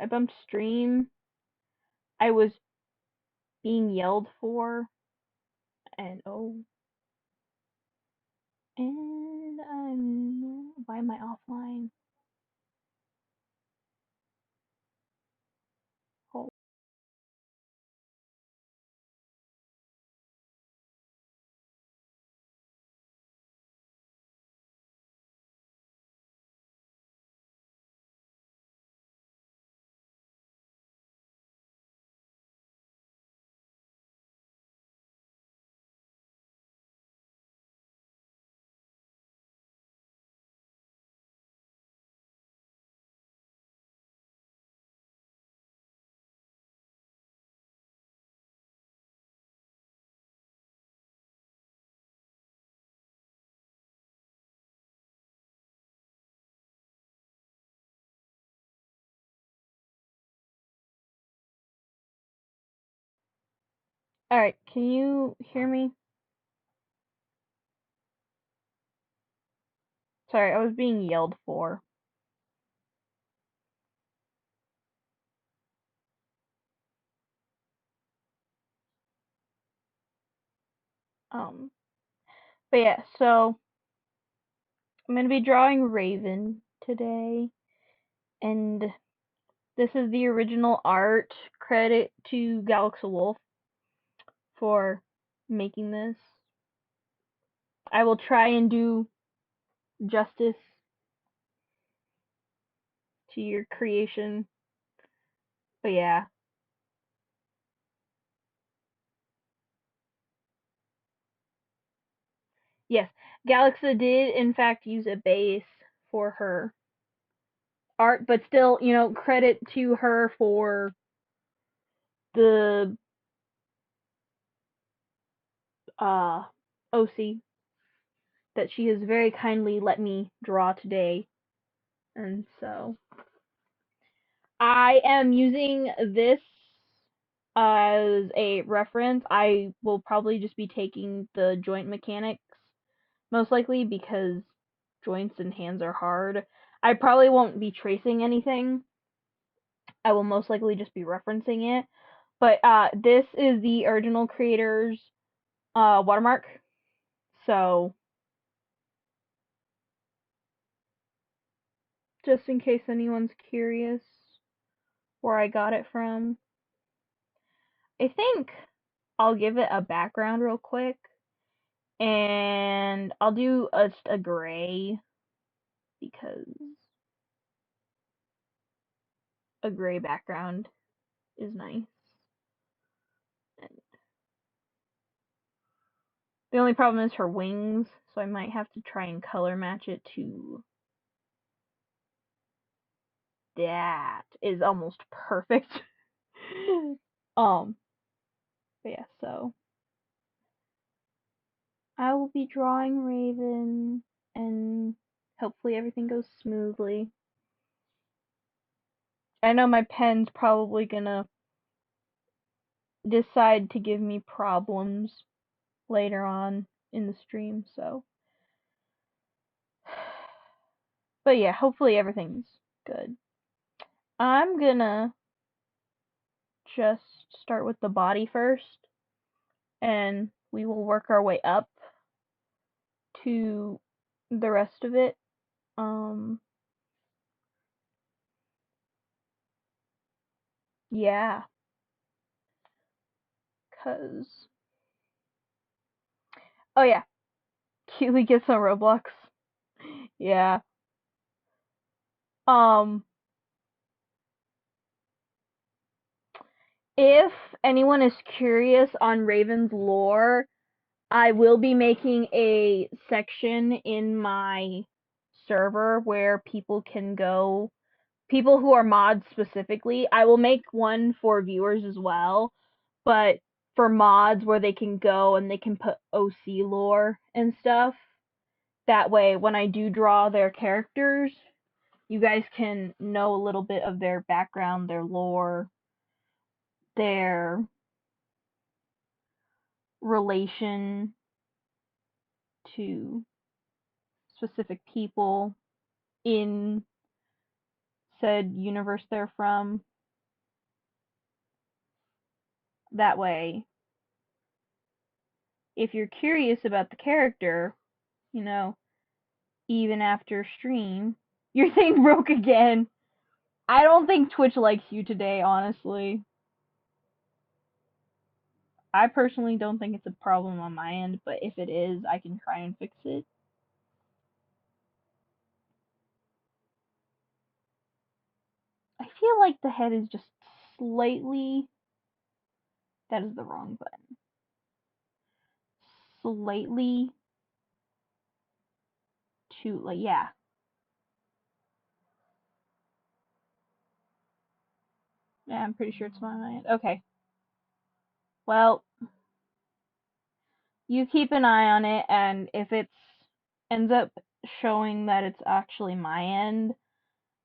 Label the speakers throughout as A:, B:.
A: I bumped stream. I was being yelled for, and and why am I offline? Hold. All right, can you hear me? Sorry, I was being yelled for. Um, but yeah, so I'm gonna be drawing Raven today, and this is the original art. Credit to Galaxy Wolf for making this. I will try and do justice to your creation. But yeah. Yes, Galaxa did in fact use a base for her art, but still, credit to her for the uh OC that she has very kindly let me draw today. And so I am using this as a reference. I will probably just be taking the joint mechanics most likely because joints and hands are hard. I probably won't be tracing anything. I will most likely just be referencing it. But this is the original creator's watermark. So just in case anyone's curious where I got it from, I think I'll give it a background real quick. And I'll do just a gray because a gray background is nice. And the only problem is her wings, so I might have to try and color match it to that. Is almost perfect. um, but yeah, so I will be drawing Raven, and hopefully everything goes smoothly. I know my pen's probably gonna decide to give me problems later on in the stream, so. But yeah, hopefully everything's good. I'm gonna just start with the body first, and we will work our way up to the rest of it. Yeah, cause oh yeah, Keely gets on Roblox. Yeah. Um, if anyone is curious on Raven's lore, I will be making a section in my server where people can go, people who are mods specifically. I will make one for viewers as well, but for mods where they can go and they can put OC lore and stuff. That way, when I do draw their characters, you guys can know a little bit of their background, their lore, their relation to specific people in said universe they're from. That way, if you're curious about the character, you know, even after stream, your thing broke again. I don't think Twitch likes you today, honestly. I personally don't think it's a problem on my end, but if it is, I can try and fix it. I feel like the head is just slightly. That is the wrong button. Slightly too, like, yeah. Yeah, I'm pretty sure it's my end. Okay. Well, you keep an eye on it, and if it ends up showing that it's actually my end,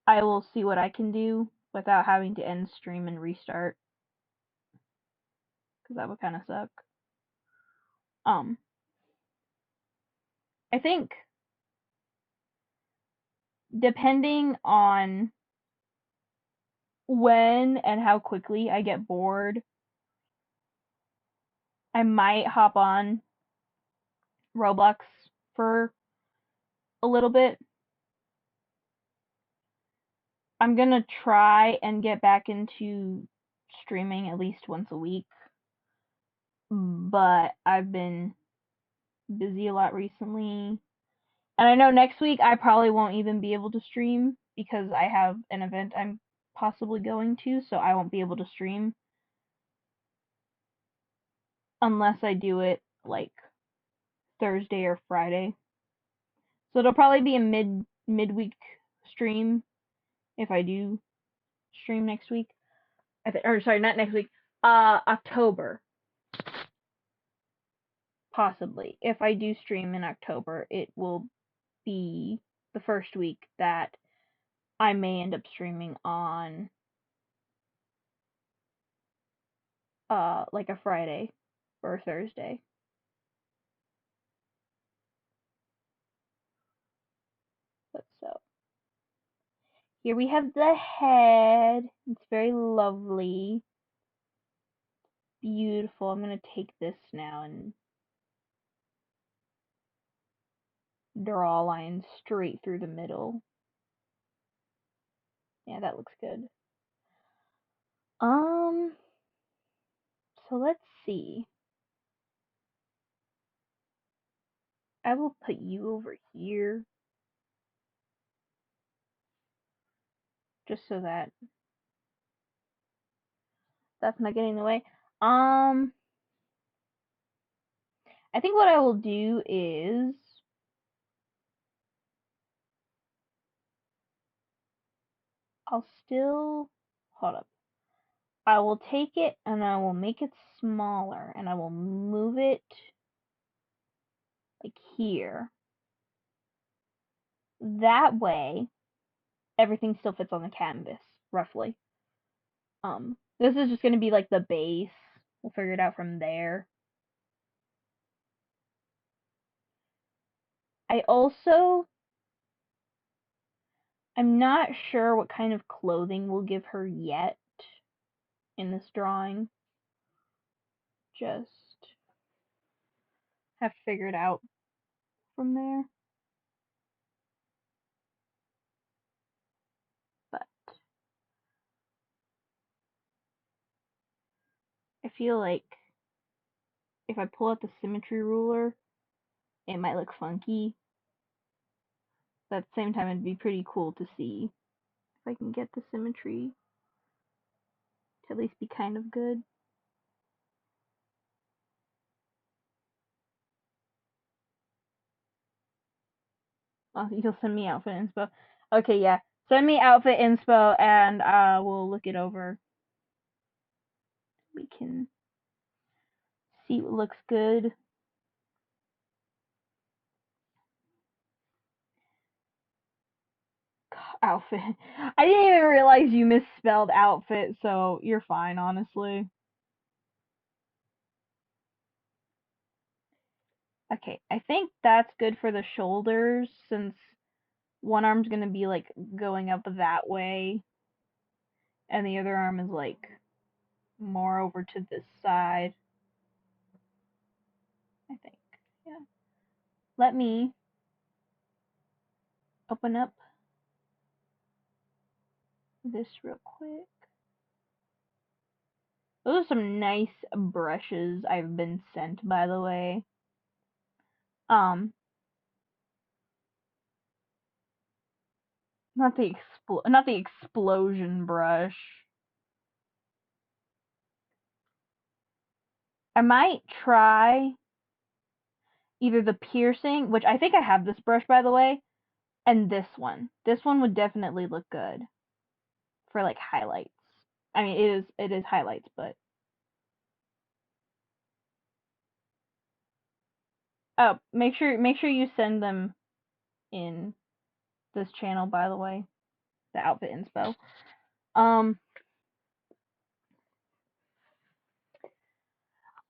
A: I will see what I can do without having to end stream and restart, because that would kind of suck. I think depending on when and how quickly I get bored, I might hop on Roblox for a little bit. I'm gonna try and get back into streaming at least once a week, but I've been busy a lot recently. And I know next week I probably won't even be able to stream because I have an event I'm possibly going to, so I won't be able to stream unless I do it like Thursday or Friday. So it'll probably be a midweek stream if I do stream next week. Or sorry, not next week. October, possibly. If I do stream in October, it will be the first week that I may end up streaming on like a Friday or a Thursday. But so here we have the head. It's very lovely. Beautiful. I'm gonna take this now and draw lines straight through the middle. Yeah, that looks good. So let's see. I will put you over here just so that that's not getting in the way. I think what I will do is I'll still hold up. I will take it and I will make it smaller and I will move it like here. That way everything still fits on the canvas, roughly. This is just gonna be like the base. We'll figure it out from there. I'm not sure what kind of clothing we'll give her yet in this drawing. Just have to figure it out from there. But I feel like if I pull out the symmetry ruler, it might look funky. But at the same time, it'd be pretty cool to see if I can get the symmetry to at least be kind of good. Oh, you'll send me outfit inspo. Okay, yeah. Send me outfit inspo and we'll look it over. We can see what looks good. Outfit. I didn't even realize you misspelled outfit, so you're fine, honestly. Okay, I think that's good for the shoulders since one arm's gonna be like going up that way, and the other arm is like more over to this side, I think. Yeah. Let me open up this real quick. Those are some nice brushes I've been sent, by the way. Not the explosion brush. I might try either the piercing, which I think I have this brush, by the way, and this one. This one would definitely look good for like highlights. I mean, it is highlights, but oh, make sure you send them in this channel, by the way, the outfit inspo.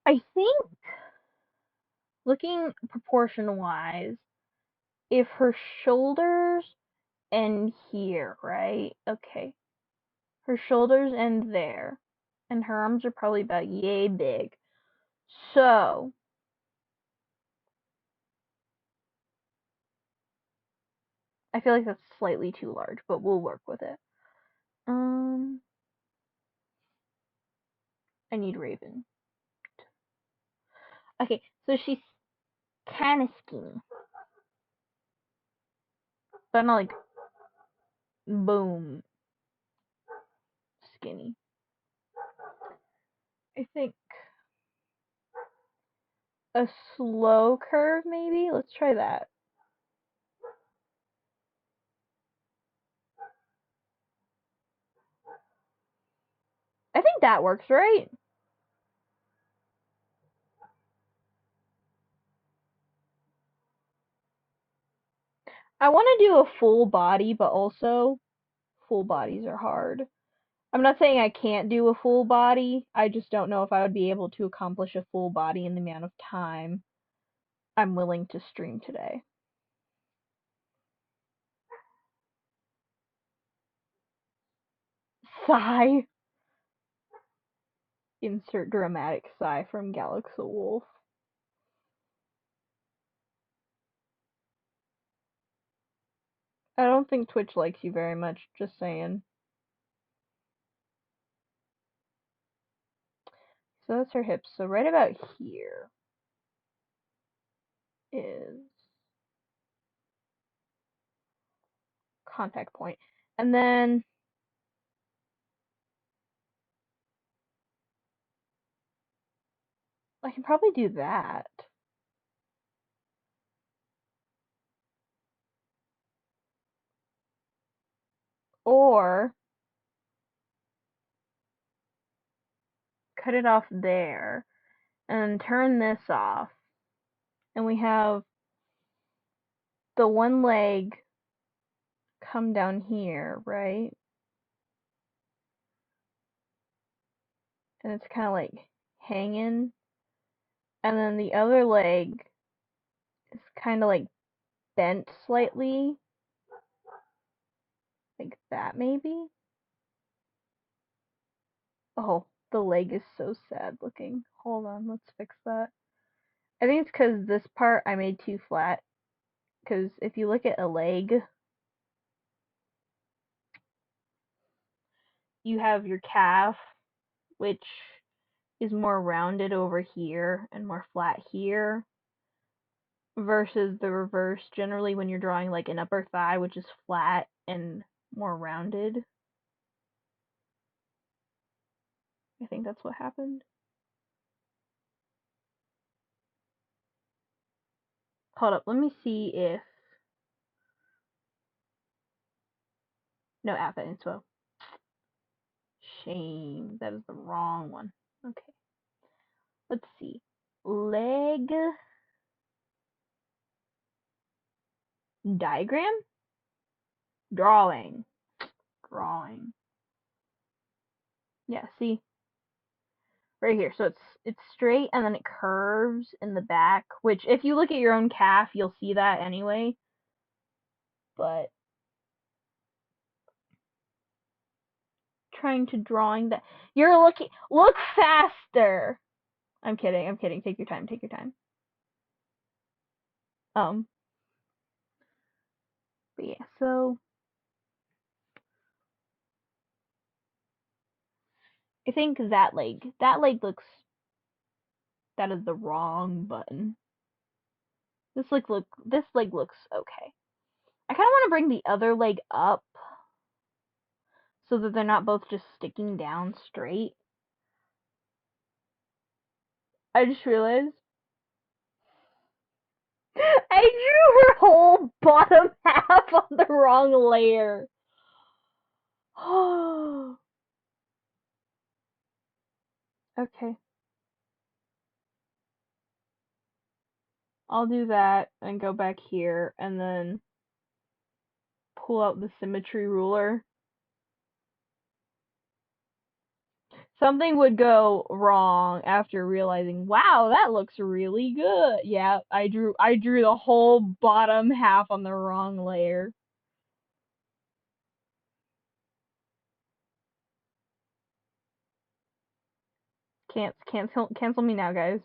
A: I think looking proportion wise, if her shoulders end here, right? Okay, her shoulders end there, and her arms are probably about yay big. So I feel like that's slightly too large, but we'll work with it. I need Raven. Okay, so she's kind of skinny, but not like boom skinny. I think a slow curve maybe. Let's try that. I think that works, right? I want to do a full body, but also full bodies are hard. I'm not saying I can't do a full body. I just don't know if I would be able to accomplish a full body in the amount of time I'm willing to stream today. Sigh. Insert dramatic sigh from Galaxy Wolf. I don't think Twitch likes you very much, just saying. So that's her hips. So right about here is contact point. And then I can probably do that. Or cut it off there and turn this off. And we have the one leg come down here, right? And it's kind of like hanging. And then the other leg is kind of like bent slightly. Like that, maybe? Oh, the leg is so sad looking. Hold on, let's fix that. I think it's because this part I made too flat. Because if you look at a leg, you have your calf, which is more rounded over here and more flat here, versus the reverse generally when you're drawing like an upper thigh, which is flat and more rounded. I think that's what happened. Hold up, let me see if... No, outfit info. Shame, that is the wrong one. Okay. Let's see. Leg diagram? Drawing. Yeah, see? Right here. So it's straight and then it curves in the back, which if you look at your own calf, you'll see that anyway. But trying to drawing that. You're looking. Look faster. I'm kidding. I'm kidding. Take your time. Take your time. Um. But yeah. So I think that leg. That leg looks. That is the wrong button. This leg looks okay. I kind of want to bring the other leg up so that they're not both just sticking down straight. I just realized I drew her whole bottom half on the wrong layer. Okay, I'll do that and go back here and then pull out the symmetry ruler. Something would go wrong after realizing, wow, that looks really good. Yeah, I drew the whole bottom half on the wrong layer. Cancel me now, guys.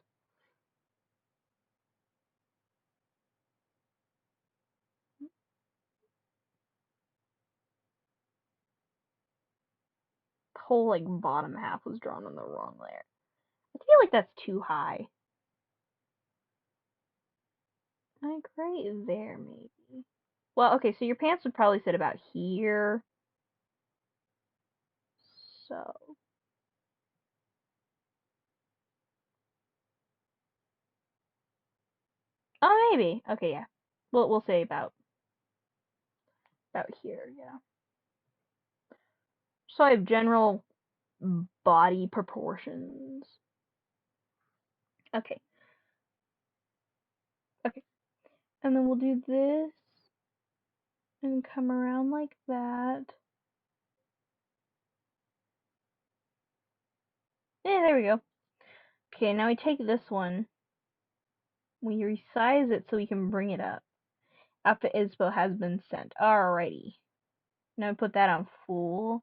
A: The whole like bottom half was drawn on the wrong layer. I feel like that's too high. Like right there, maybe. Well, okay, so your pants would probably sit about here. So. Oh, maybe. Okay, yeah. We'll say about here, yeah. So I have general body proportions. Okay. Okay. And then we'll do this and come around like that. Yeah, there we go. Okay, now we take this one. We resize it so we can bring it up. Outfit inspo has been sent. Alrighty. Now put that on full.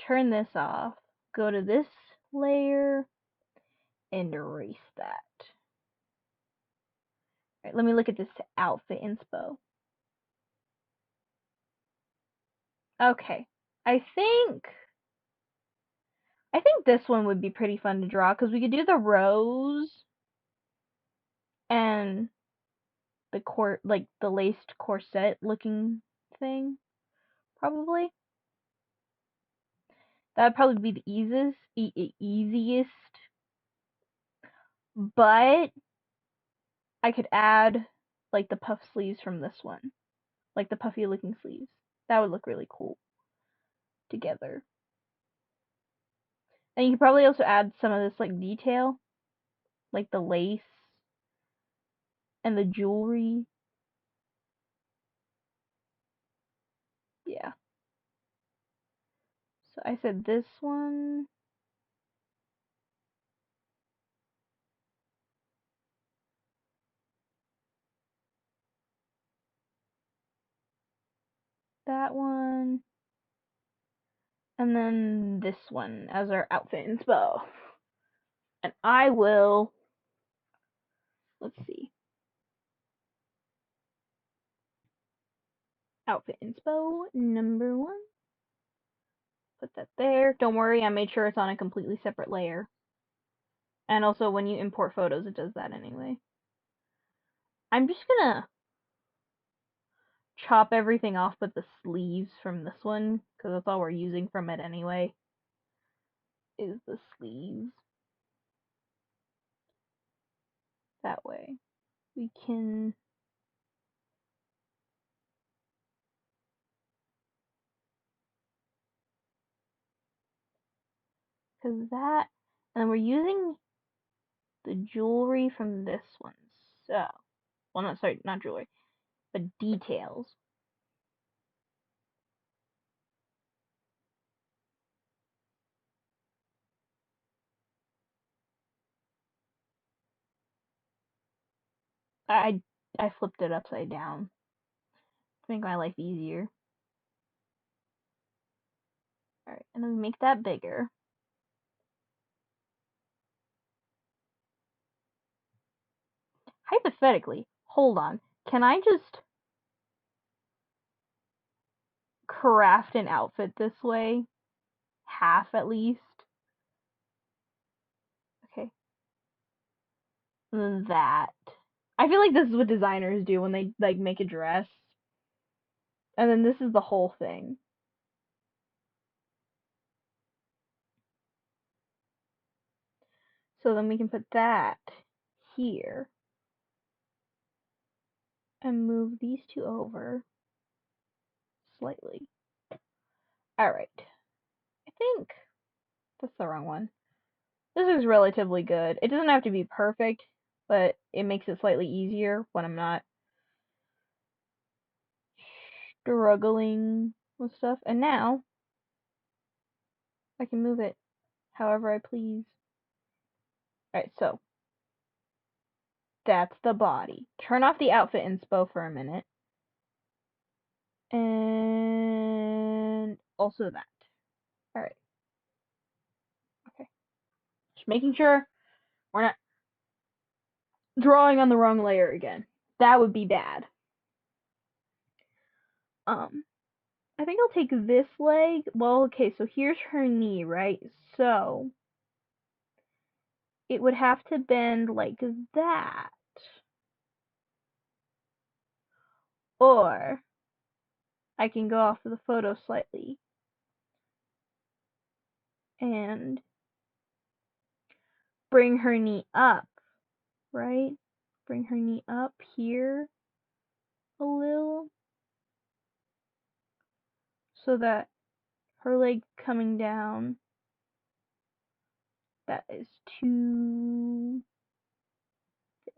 A: Turn this off. Go to this layer and erase that. Alright, let me look at this outfit inspo. Okay. I think this one would be pretty fun to draw because we could do the rose and the laced corset looking thing probably. That would probably be the easiest. But I could add like the puff sleeves from this one, like the puffy looking sleeves. That would look really cool together. And you could probably also add some of this like detail, like the lace and the jewelry. Yeah. So I said this one. That one. And then this one as our outfit inspo. And I will, let's see, outfit inspo number 1. Put that there. Don't worry, I made sure it's on a completely separate layer. And also when you import photos, it does that anyway. I'm just gonna chop everything off but the sleeves from this one, because that's all we're using from it anyway, is the sleeves. That way we can because that, and we're using the jewelry from this one. So, well, not jewelry, but details. I I flipped it upside down to make my life easier. Alright, and then make that bigger. Hypothetically, hold on. Can I just craft an outfit this way? Half at least? Okay. And then that. I feel like this is what designers do when they like make a dress. And then this is the whole thing. So then we can put that here. And move these two over slightly. Alright. I think that's the wrong one. This is relatively good. It doesn't have to be perfect, but it makes it slightly easier when I'm not struggling with stuff. And now I can move it however I please. Alright, so that's the body. Turn off the outfit inspo for a minute. And also that. Alright. Okay. Just making sure we're not drawing on the wrong layer again. That would be bad. I think I'll take this leg. Well, okay, so here's her knee, right? So it would have to bend like that. Or I can go off of the photo slightly and bring her knee up, right? Bring her knee up here a little so that her leg coming down, that is too thick.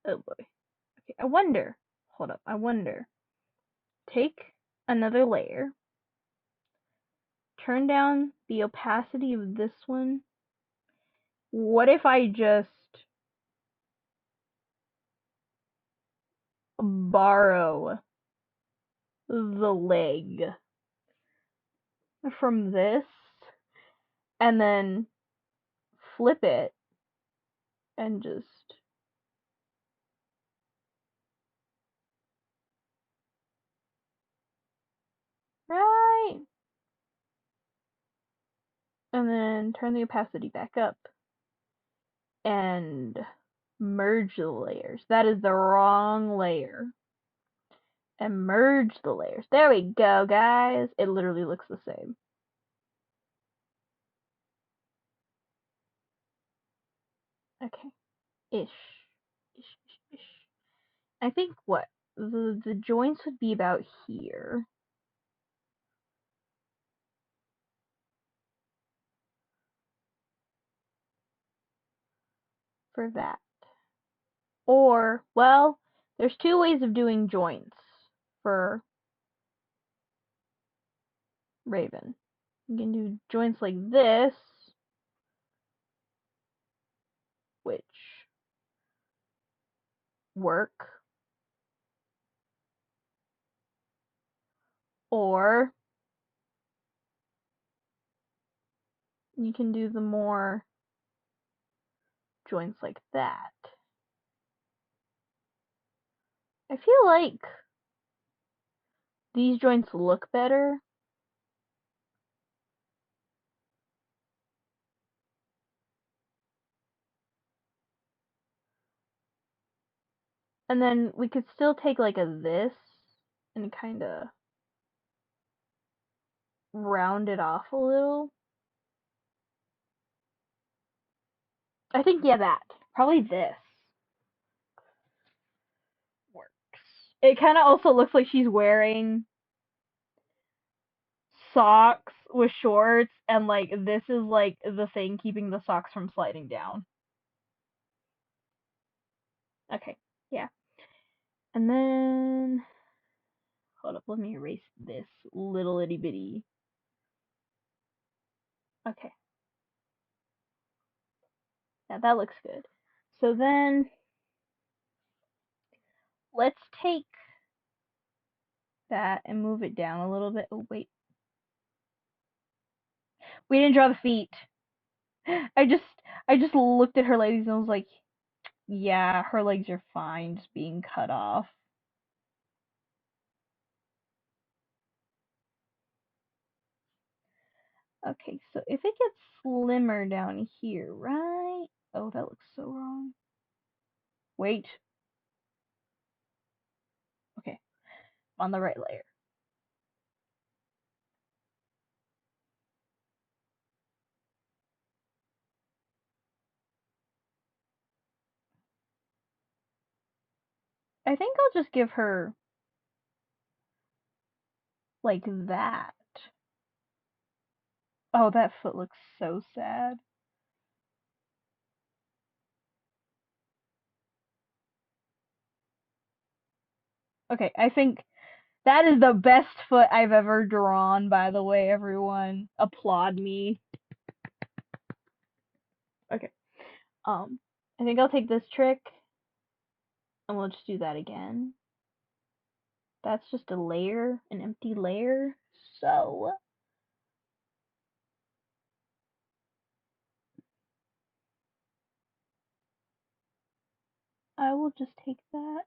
A: Oh boy. Okay, I wonder. Hold up. I wonder. Take another layer. Turn down the opacity of this one. What if I just borrow the leg from this and then flip it and just right, and then turn the opacity back up and merge the layers. That is the wrong layer. And merge the layers. There we go, guys. It literally looks the same. Okay. Ish. Ish, ish, ish. I think what? The joints would be about here. For that. Or, well, there's two ways of doing joints for Raven. You can do joints like this, which work, or you can do the more joints like that. I feel like these joints look better. And then we could still take like a this and kind of round it off a little. I think, yeah, that. Probably this works. It kind of also looks like she's wearing socks with shorts, and like this is like the thing keeping the socks from sliding down. Okay, yeah. And then hold up, let me erase this little itty bitty. Okay. Yeah, that looks good. So then let's take that and move it down a little bit. Oh, wait. We didn't draw the feet. I just looked at her legs and was like, yeah, her legs are fine just being cut off. Okay, so if it gets slimmer down here, right? Oh, that looks so wrong. Wait. Okay, on the right layer. I think I'll just give her like that. Oh, that foot looks so sad. Okay, I think that is the best foot I've ever drawn, by the way, everyone. Applaud me. Okay. I think I'll take this trick and we'll just do that again. That's just a layer, an empty layer. So I will just take that.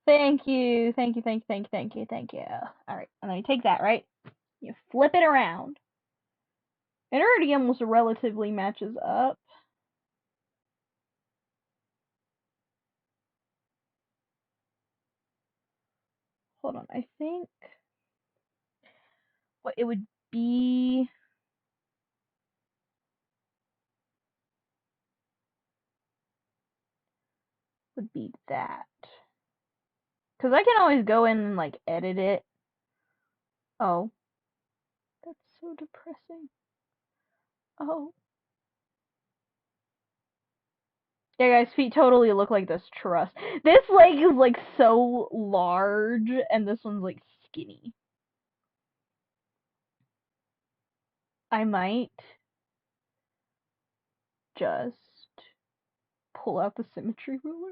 A: Thank you, thank you, thank you, thank you, thank you, thank you. All right, and then you take that, right? You flip it around. It already almost relatively matches up. Hold on, I think what it would be would be that. Because I can always go in and like edit it. Oh, that's so depressing. Oh. Yeah, guys, feet totally look like this truss. This leg is like so large, and this one's like skinny. I might just pull out the symmetry ruler.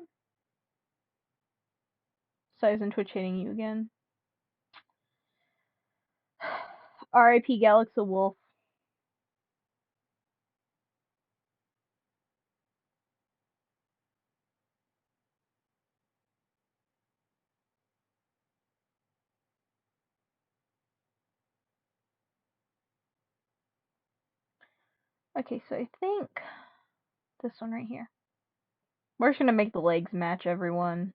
A: Size and Twitch hitting you again. R.I.P. Galaxa Wolf. Okay, so I think this one right here. We're just gonna make the legs match, everyone.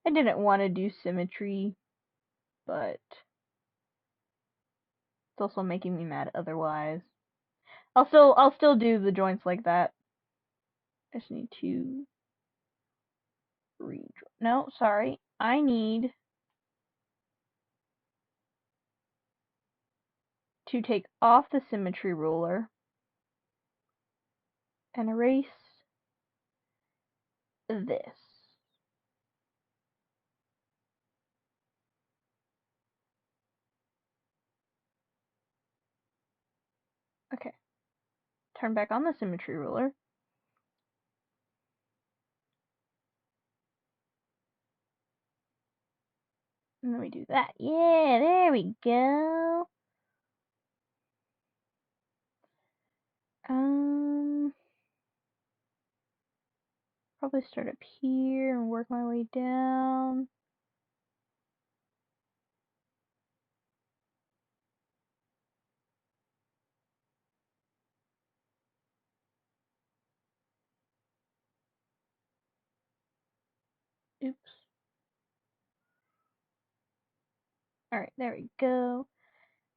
A: I didn't want to do symmetry, but it's also making me mad otherwise. I'll still do the joints like that. I just need to redraw. No, sorry. I need to take off the symmetry ruler and erase this. Okay. Turn back on the symmetry ruler. And then we do that. Yeah, there we go. Probably start up here and work my way down. Oops. Alright, there we go.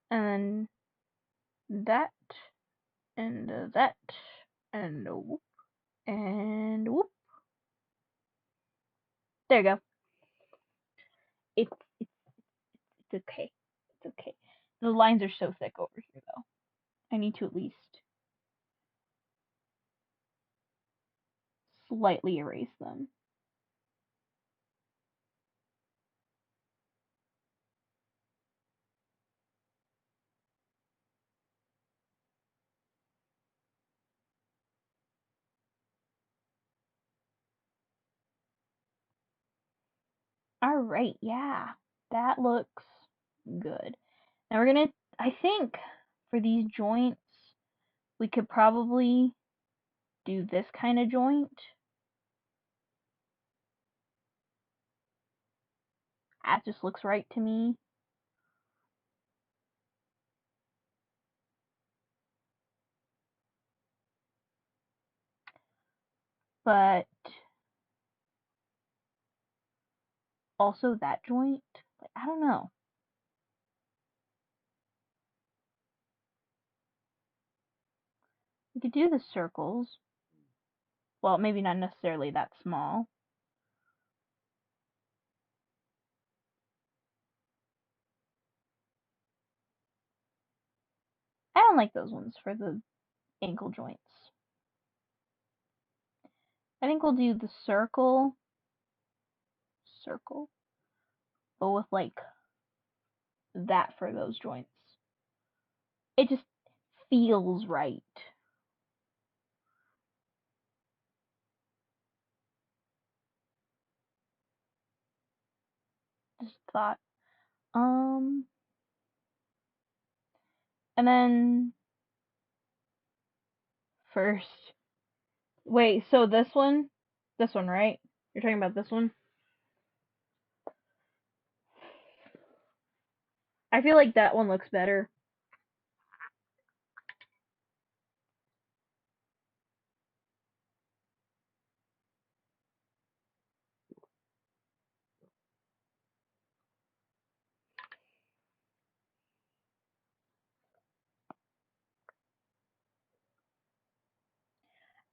A: And that, and that, and whoop, and whoop. There you go. It's okay. It's okay. The lines are so thick over here, though. I need to at least slightly erase them. Alright, yeah. That looks good. Now we're gonna, I think, for these joints, we could probably do this kind of joint. That just looks right to me. But also that joint, I don't know. We could do the circles. Well, maybe not necessarily that small. I don't like those ones for the ankle joints. I think we'll do the circle, but with like that for those joints. It just feels right. Just thought. And then first, wait, so this one, right? You're talking about this one? I feel like that one looks better.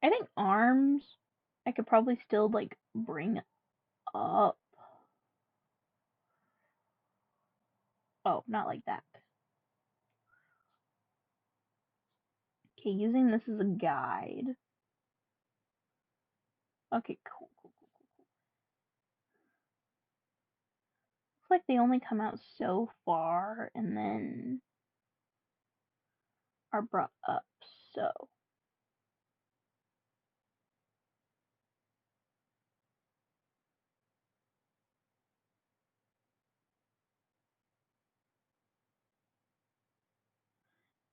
A: I think arms, I could probably still like bring up. Oh, not like that. Okay, using this as a guide. Okay, cool. Looks like they only come out so far and then are brought up, so.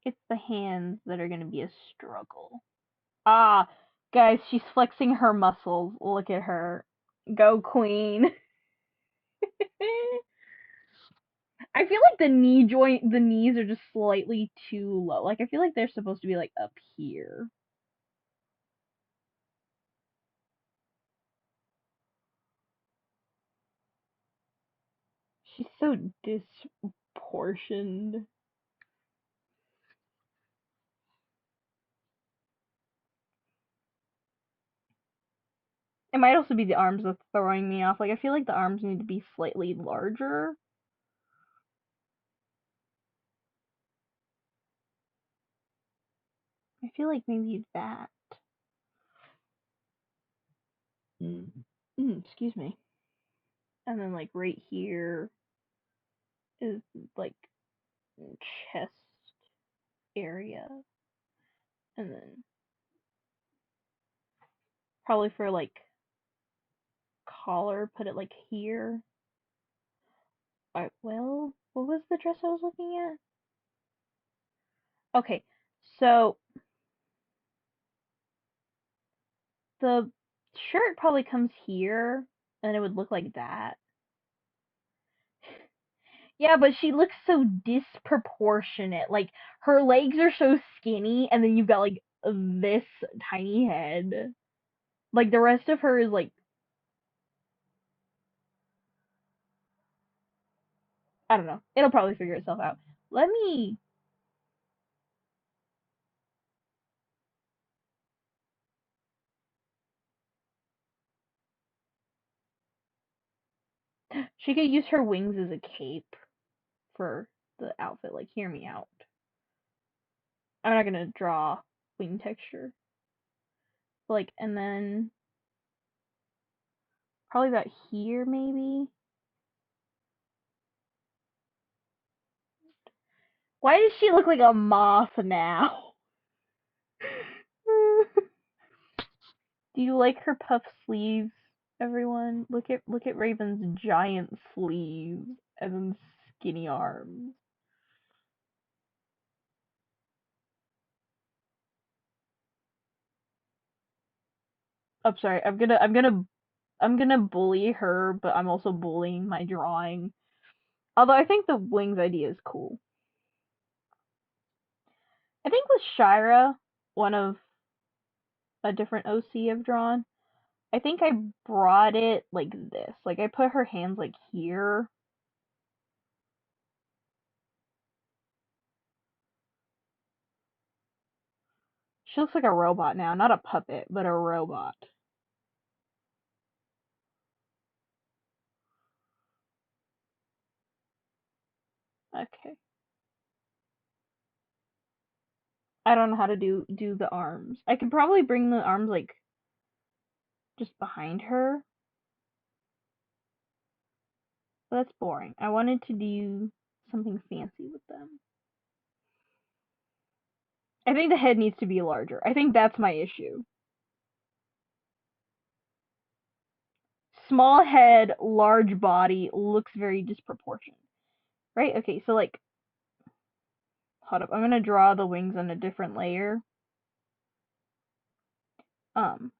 A: It's the hands that are gonna be a struggle. Ah, guys, she's flexing her muscles. Look at her. Go, queen. I feel like the knees are just slightly too low. Like, I feel like they're supposed to be, like, up here. She's so disproportioned. It might also be the arms that's throwing me off. Like, I feel like the arms need to be slightly larger. I feel like maybe that. Excuse me. And then, like, right here is, like, chest area. And then probably for, like, collar, put it, like, here. Alright, well, what was the dress I was looking at? Okay, so the shirt probably comes here, and it would look like that. Yeah, but she looks so disproportionate. Like, her legs are so skinny, and then you've got, like, this tiny head. Like, the rest of her is, like, I don't know. It'll probably figure itself out. Let me. She could use her wings as a cape for the outfit. Like, hear me out. I'm not gonna draw wing texture. Like, and then probably about here, maybe. Why does she look like a moth now? Do you like her puff sleeves? Everyone, look at Raven's giant sleeves and then skinny arms. I'm sorry. I'm gonna bully her, but I'm also bullying my drawing. Although I think the wings idea is cool. I think with Shira, one of a different OC I've drawn, I think I brought it like this. Like I put her hands like here. She looks like a robot now, not a puppet, but a robot. Okay. I don't know how to do the arms. I could probably bring the arms like just behind her. But that's boring. I wanted to do something fancy with them. I think the head needs to be larger. I think that's my issue. Small head, large body looks very disproportionate. Right? Okay, so like hold up. I'm gonna draw the wings on a different layer. Um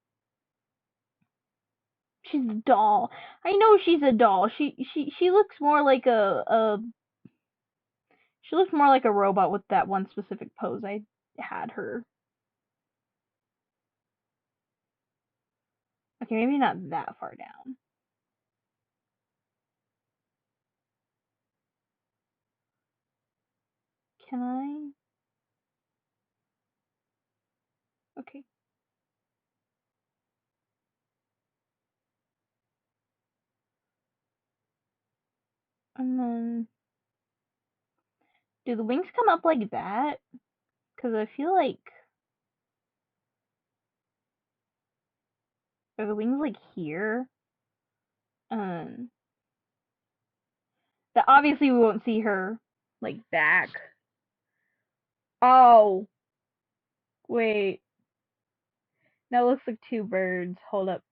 A: she's a doll. I know she's a doll. She looks more like a she looks more like a robot with that one specific pose I had her. Okay, maybe not that far down. Can I? Okay. And then do the wings come up like that? Because I feel like are the wings like here? Um, that obviously we won't see her like back. Oh, wait. That looks like two birds. Hold up.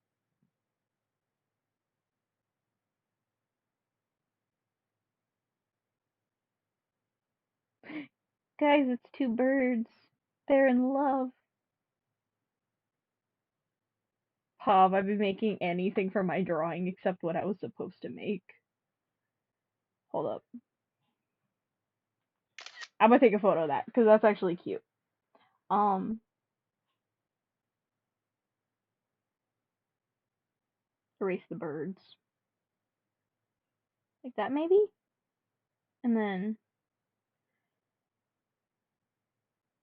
A: Guys, it's two birds. They're in love. Pov, I've been making anything for my drawing except what I was supposed to make. Hold up. I'm gonna take a photo of that because that's actually cute. Um, erase the birds. Like that maybe? And then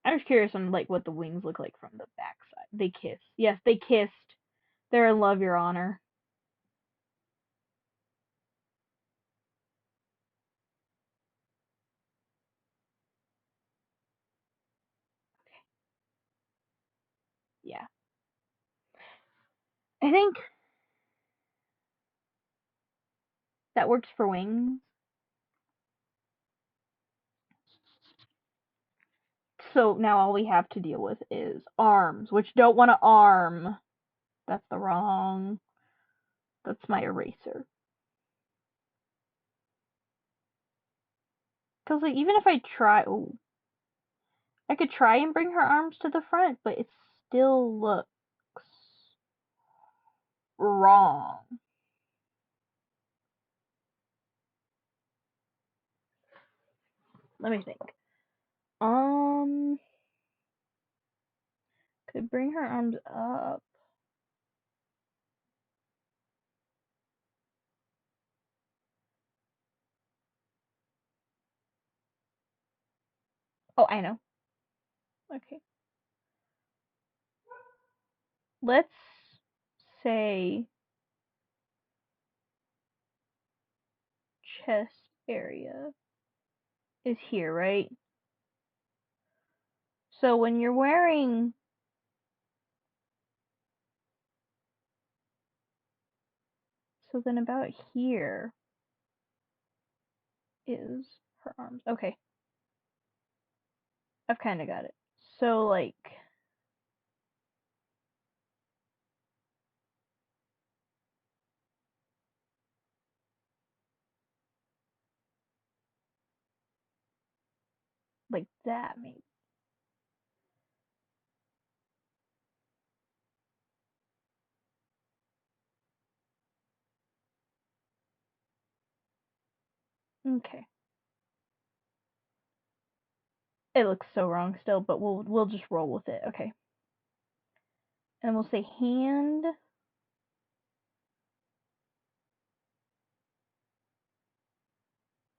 A: I was curious on like what the wings look like from the backside. They kiss. Yes, they kissed. They're in love, Your Honor. Yeah. I think that works for wings. So now all we have to deal with is arms, which don't want to arm. That's the wrong. That's my eraser. Because like even if I try, ooh, I could try and bring her arms to the front, but it still looks wrong. Let me think. Um, could bring her arms up. Oh, I know. Okay. Let's say chest area is here, right? So when you're wearing so then about here is her arms. Okay. I've kind of got it. So like Like that, maybe. Okay. It looks so wrong still, but we'll just roll with it. Okay. And we'll say hand.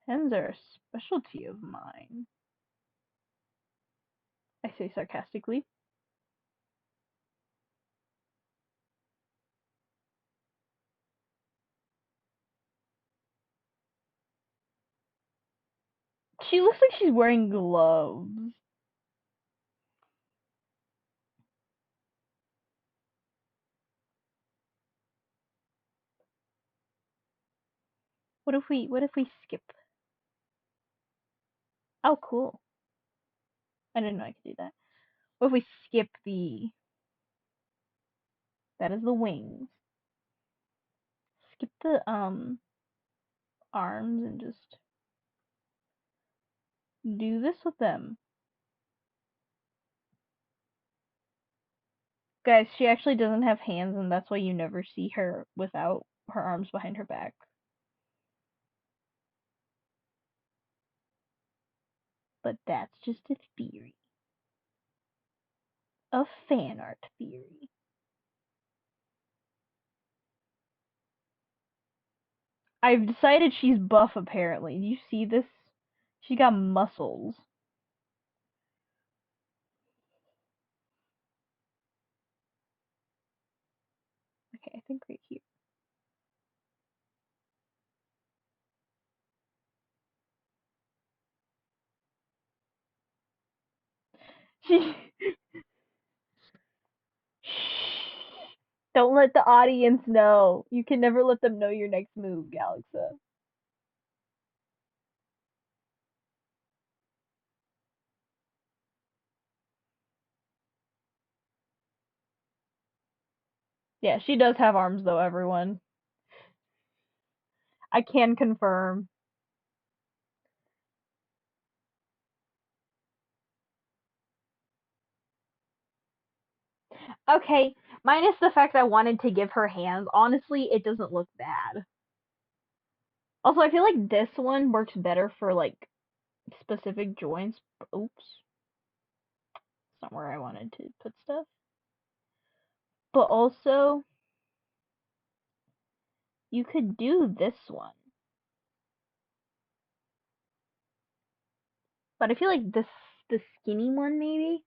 A: Hands are a specialty of mine, I say sarcastically. She looks like she's wearing gloves. What if we skip? Oh, cool. I didn't know I could do that. What if we skip the that is the wings. Skip the arms and just do this with them. Guys, she actually doesn't have hands and that's why you never see her without her arms behind her back. But that's just a theory. A fan art theory. I've decided she's buff apparently. Do you see this? She got muscles. Okay, I think right here. She Don't let the audience know. You can never let them know your next move, Galaxa. Yeah, she does have arms though, everyone. I can confirm. Okay, minus the fact I wanted to give her hands, honestly, it doesn't look bad. Also, I feel like this one works better for like specific joints. Oops, it's not where I wanted to put stuff. But also, you could do this one. But I feel like the skinny one maybe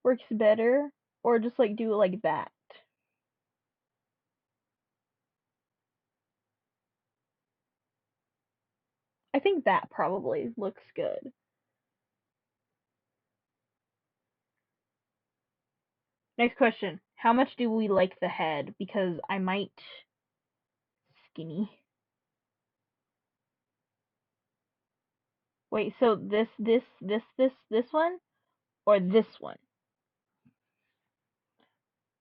A: works better, or just like do it like that. I think that probably looks good. Next question. How much do we like the head? Because I might skinny. Wait, so this one or this one?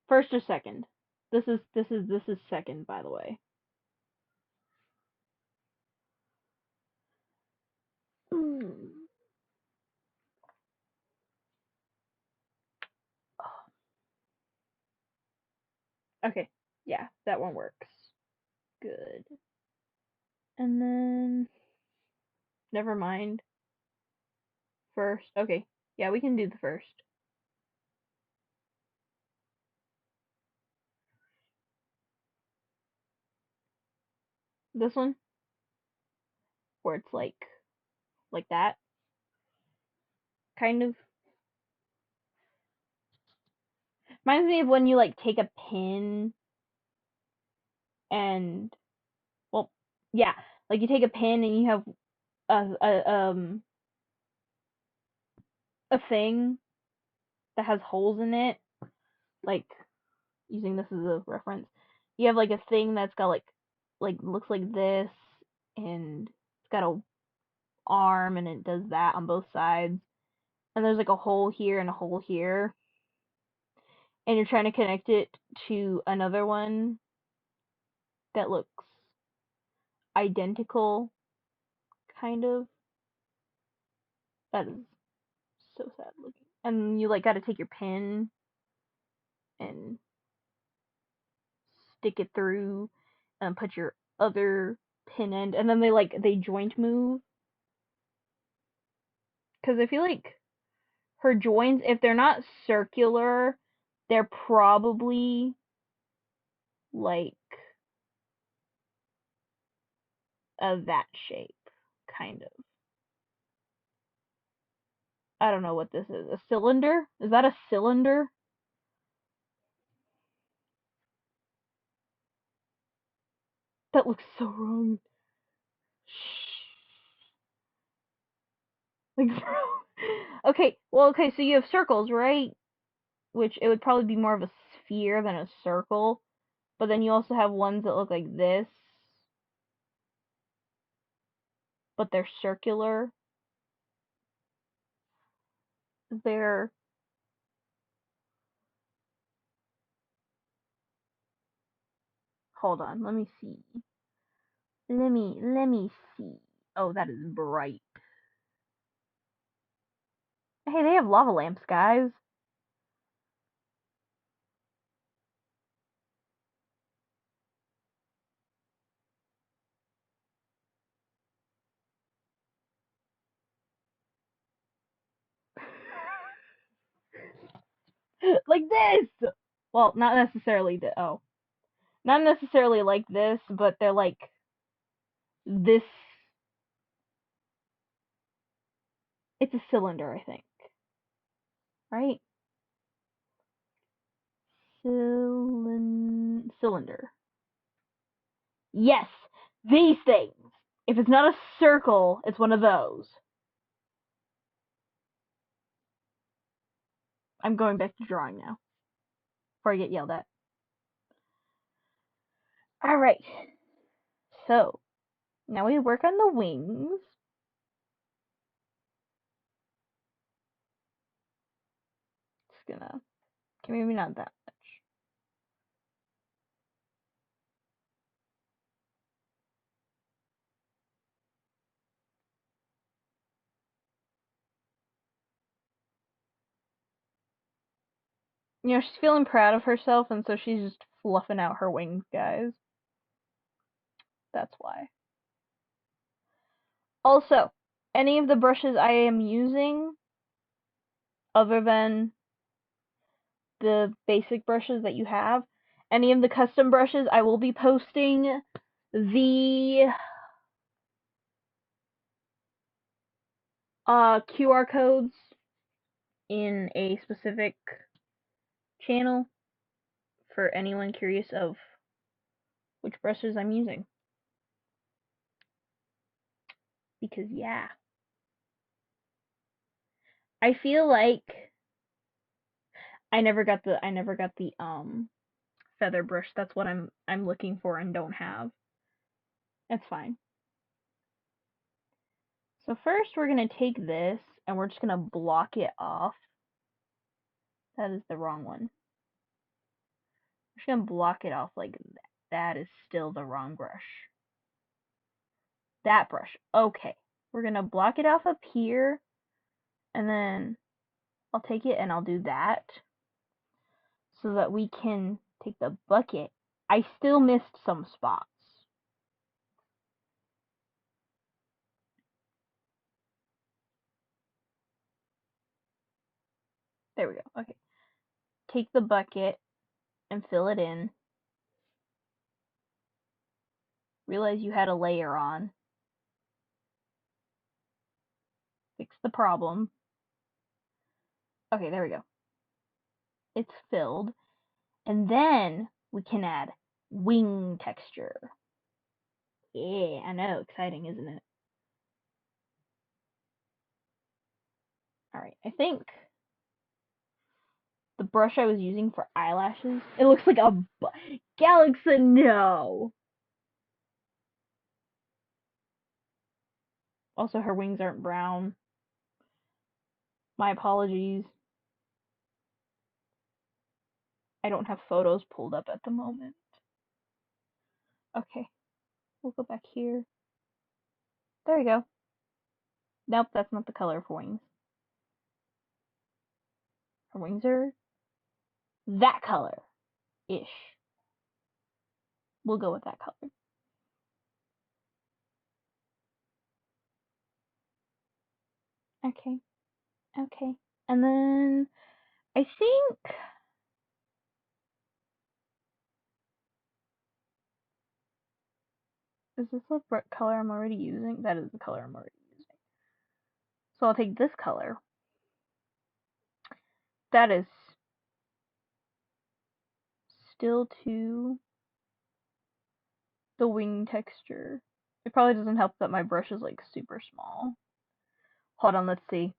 A: First or second? This is second, by the way. Mm. Okay, yeah, that one works. Good. And then never mind. First. Okay. Yeah, we can do the first. This one where it's like that kind of reminds me of when you like take a pin and well, yeah, like you take a pin and you have a thing that has holes in it, like using this as a reference. You have like a thing that's got like looks like this and it's got a arm and it does that on both sides. And there's like a hole here and a hole here. And you're trying to connect it to another one that looks identical kind of. That is so sad looking. And you like gotta take your pin and stick it through and put your other pin end, and then they joint move. Because I feel like her joints, if they're not circular, they're probably like of that shape, kind of. I don't know what this is. A cylinder? Is that a cylinder? That looks so wrong. Like, okay, well, okay, so you have circles, right? Which it would probably be more of a sphere than a circle. But then you also have ones that look like this, but they're circular. They're hold on, let me see. Let me see. Oh, that is bright. Hey, they have lava lamps, guys. Like this. Well, not necessarily not necessarily like this, but they're like this. It's a cylinder, I think. Right? Cylinder. Yes, these things. If it's not a circle, it's one of those. I'm going back to drawing now before I get yelled at. Alright, so now we work on the wings. Just gonna, okay, maybe not that much. You know, she's feeling proud of herself, and so she's just fluffing out her wings, guys. That's why. Also, any of the brushes I am using, other than the basic brushes that you have, any of the custom brushes, I will be posting the QR codes in a specific channel for anyone curious of which brushes I'm using. Because yeah. I feel like I never got the feather brush. That's what I'm looking for and don't have. That's fine. So first we're gonna take this and we're just gonna block it off. That is the wrong one. I'm just gonna block it off like that. That is still the wrong brush. That brush. Okay. We're gonna block it off up here, and then I'll take it and I'll do that so that we can take the bucket. I still missed some spots. There we go. Okay. Take the bucket and fill it in. Realize you had a layer on. Fix the problem. Okay, there we go. It's filled. And then we can add wing texture. Yeah, I know. Exciting, isn't it? Alright, I think the brush I was using for eyelashes, it looks like a Galaxy, no! Also, her wings aren't brown. My apologies. I don't have photos pulled up at the moment. Okay, we'll go back here. There we go. Nope, that's not the color for wings. Her wings are that color-ish. We'll go with that color. Okay. Okay. And then I think is this the color I'm already using? That is the color I'm already using. So I'll take this color. That is still to the wing texture. It probably doesn't help that my brush is like super small. Hold on, let's see.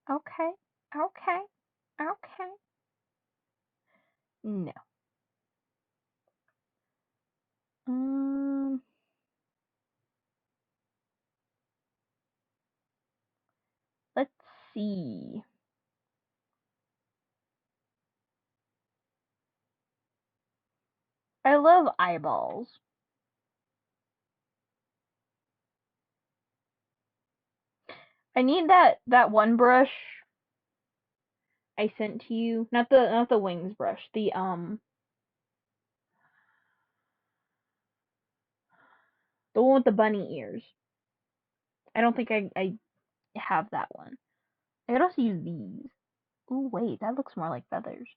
A: Okay. Okay. Okay. No. Let's see. I love eyeballs. I need that one brush I sent to you. Not the wings brush. The one with the bunny ears. I don't think I have that one. I could also use these. Oh wait, that looks more like feathers.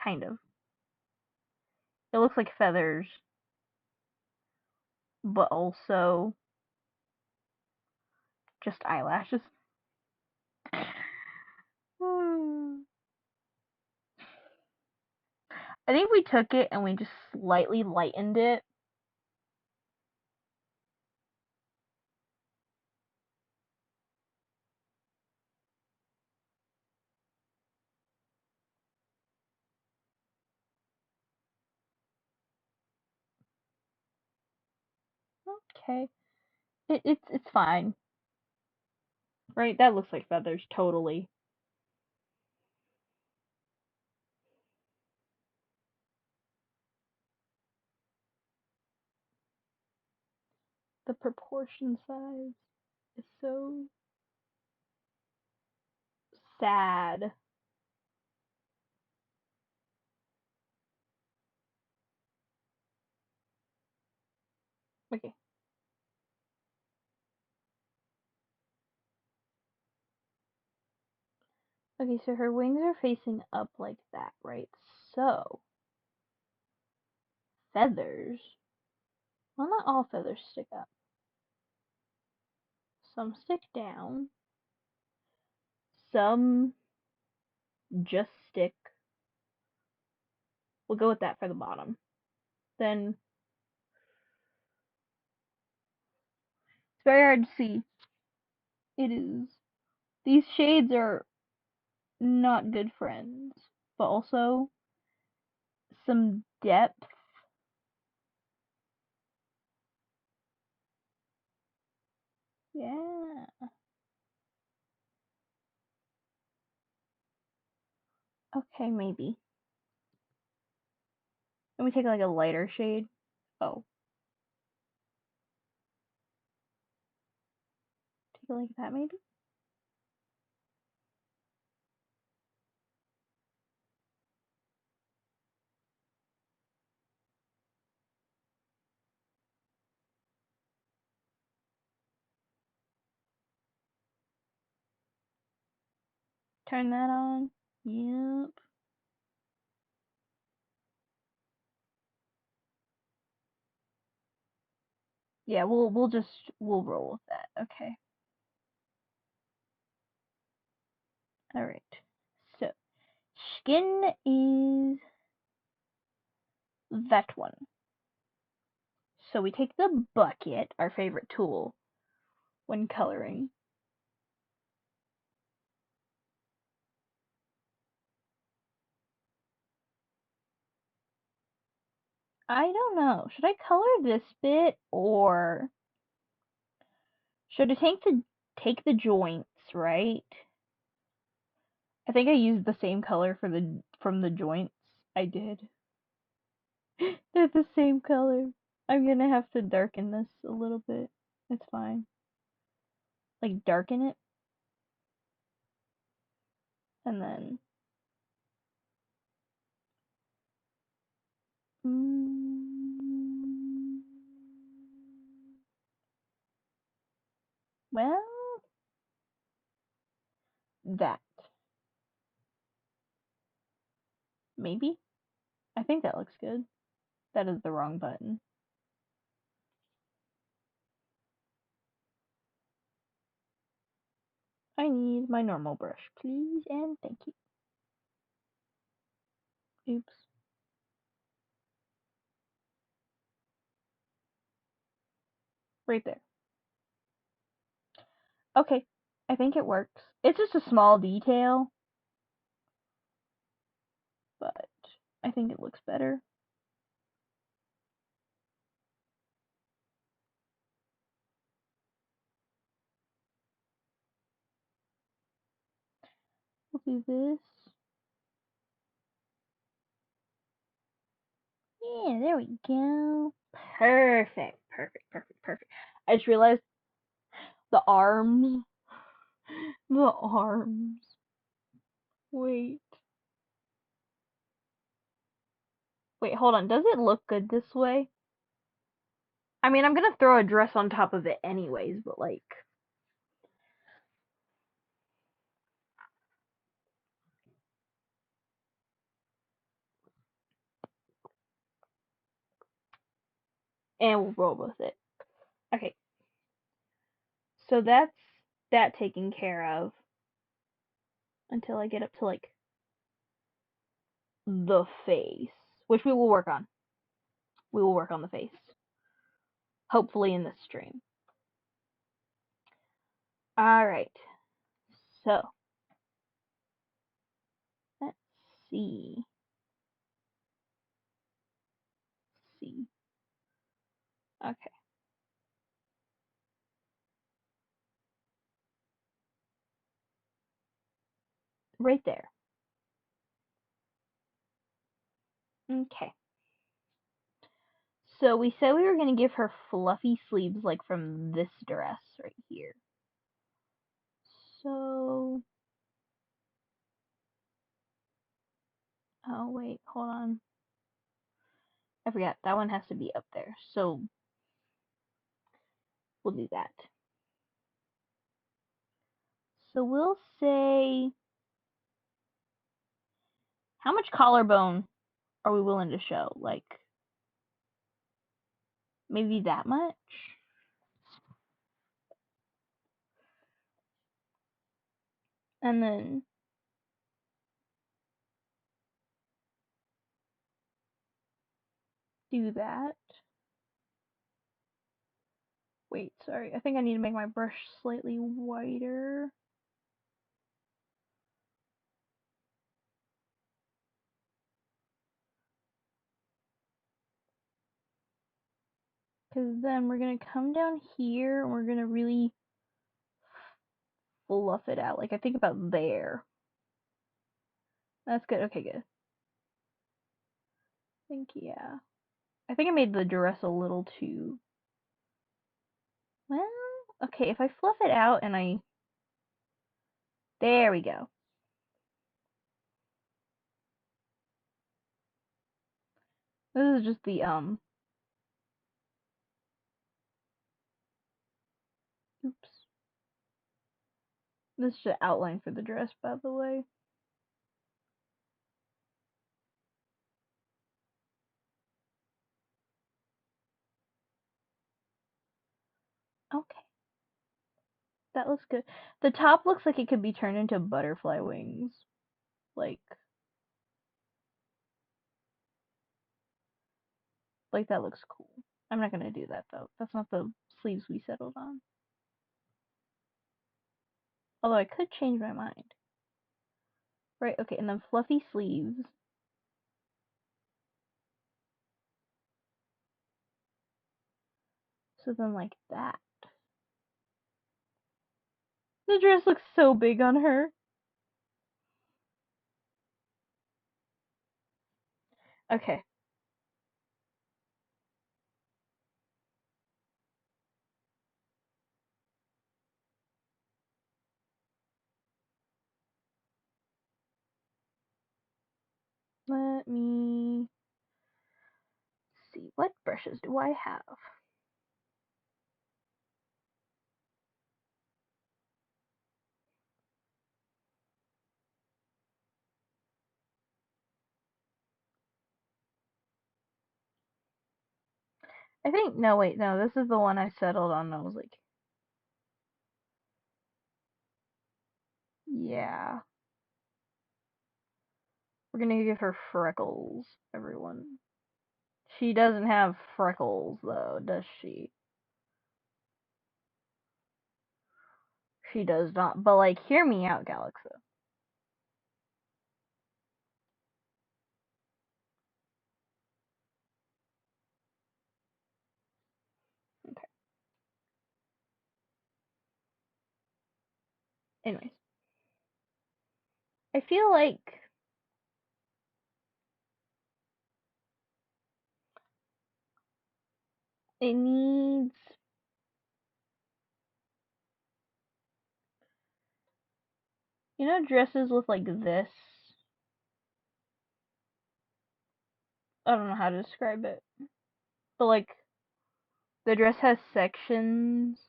A: Kind of. It looks like feathers, but also just eyelashes. I think we took it and we just slightly lightened it. Okay. It's fine. Right? That looks like feathers, totally. The proportion size is so sad. Okay. Okay, so her wings are facing up like that, right? So, feathers. Well, not all feathers stick up. Some stick down. Some just stick. We'll go with that for the bottom. Then, it's very hard to see. It is. These shades are not good friends, but also some depth. Yeah. Okay, maybe. Let me take like a lighter shade. Oh. Take it like that, maybe? Turn that on. Yep. Yeah, we'll roll with that. Okay. All right. So, skin is that one. So we take the bucket, our favorite tool when coloring. I don't know. Should I color this bit or should I take the joints, right? I think I used the same color for the from the joints. I did. They're the same color. I'm gonna have to darken this a little bit. It's fine. Like, darken it. And then... well... that. Maybe? I think that looks good. That is the wrong button. I need my normal brush, please, and thank you. Oops. Right there. Okay, I think it works. It's just a small detail, but I think it looks better. We'll do this. Yeah, there we go. Perfect, perfect, perfect, perfect. I just realized the arms. The arms. Wait. Wait, hold on. Does it look good this way? I mean, I'm gonna throw a dress on top of it anyways, but like... and we'll roll with it. Okay. So that's that taken care of. Until I get up to like the face, which we will work on. We will work on the face. Hopefully in this stream. Alright. So let's see. Okay. Right there. Okay. So we said we were going to give her fluffy sleeves like from this dress right here. So... oh wait, hold on. I forgot, that one has to be up there. So we'll do that. So we'll say... how much collarbone are we willing to show? Like, maybe that much? And then do that. Wait, sorry. I think I need to make my brush slightly whiter. Because then we're going to come down here and we're going to really fluff it out. Like, I think about there. That's good. Okay, good. I think, yeah. I think I made the dress a little too... well, okay, if I fluff it out and I... there we go. This is just the, oops. This is the outline for the dress, by the way. Okay. That looks good. The top looks like it could be turned into butterfly wings. Like that looks cool. I'm not gonna do that though. That's not the sleeves we settled on. Although I could change my mind. Right, okay, and then fluffy sleeves. So then like that. The dress looks so big on her. Okay. brushes do I have? I think, no, wait, no, this is the one I settled on. I was like, yeah. We're gonna give her freckles, everyone. She doesn't have freckles, though, does she? She does not. But, like, hear me out, Galaxa. Okay. Anyways. I feel like it needs, dresses with like this. I don't know how to describe it, but like the dress has sections.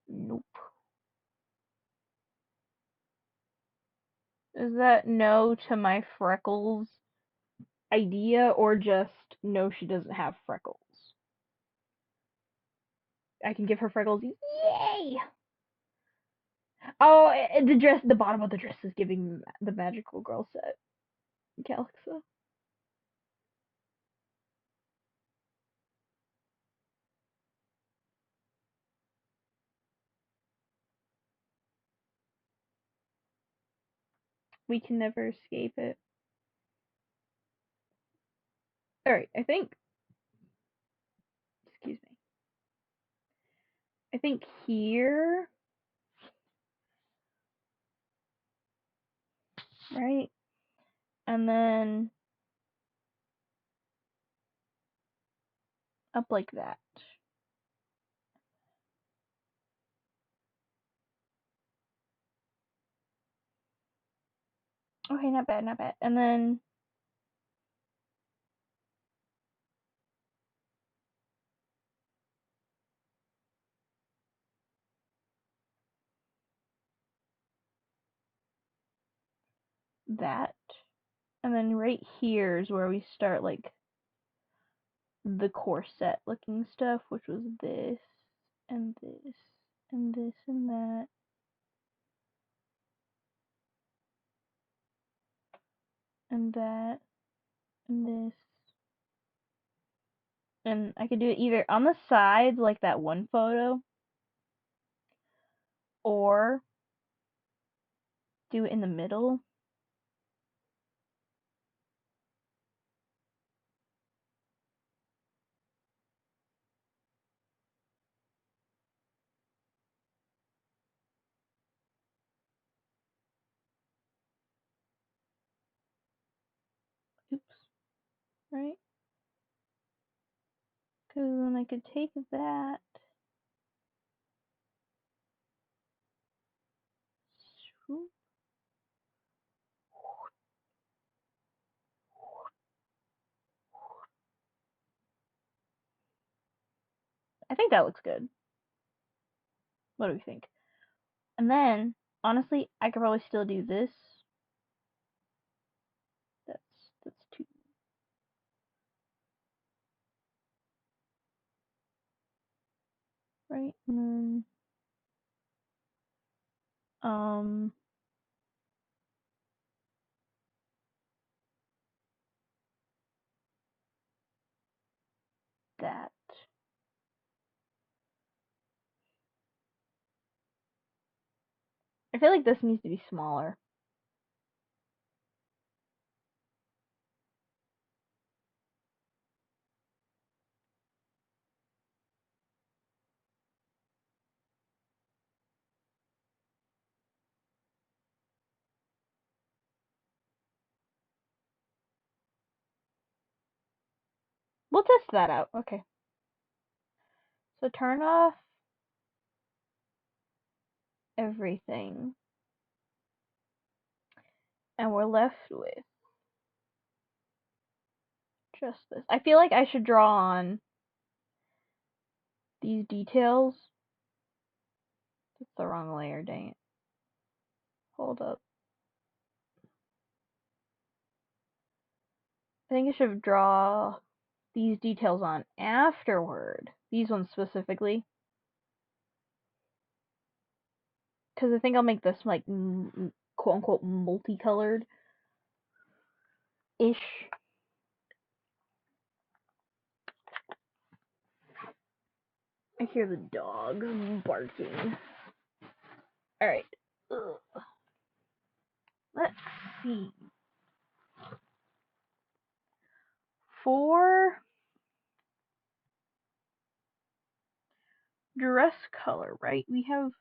A: Nope. Is that no to my freckles idea, or just no, she doesn't have freckles? I can give her freckles. Yay! Oh, the bottom of the dress is giving the magical girl set. Galaxa. We can never escape it. Alright, excuse me. I think here, right? And then up like that. Okay, not bad, not bad. And then that. And then right here is where we start like the corset looking stuff, which was this and this and this and that. And that and this. And I could do it either on the sides like that one photo, or do it in the middle. Oops. Right? Because then I could take that. I think that looks good. What do we think? And then, honestly, I could probably still do this. That's too. Right? And then, um, that. I feel like this needs to be smaller. We'll test that out. Okay. So turn off everything. And we're left with just this. I feel like I should draw on these details. It's the wrong layer, dang it. Hold up. I think I should draw these details on afterward. These ones specifically. Because I think I'll make this like quote unquote multicolored ish. I hear the dog barking. Alright. Let's see. For dress color, right? We have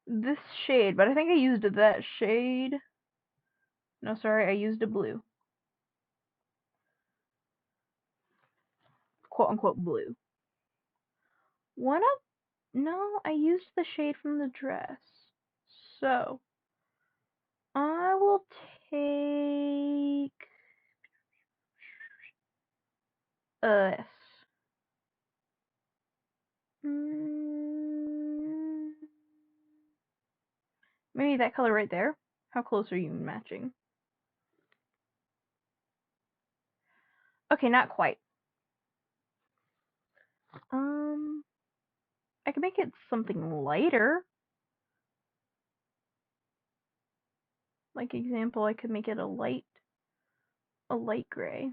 A: this shade, but I think I used that shade. No, sorry, I used a blue. Quote unquote blue. No, I used the shade from the dress. So, I will take this. Maybe that color right there. How close are you matching? Okay, not quite. I could make it something lighter. Like example, I could make it a light gray.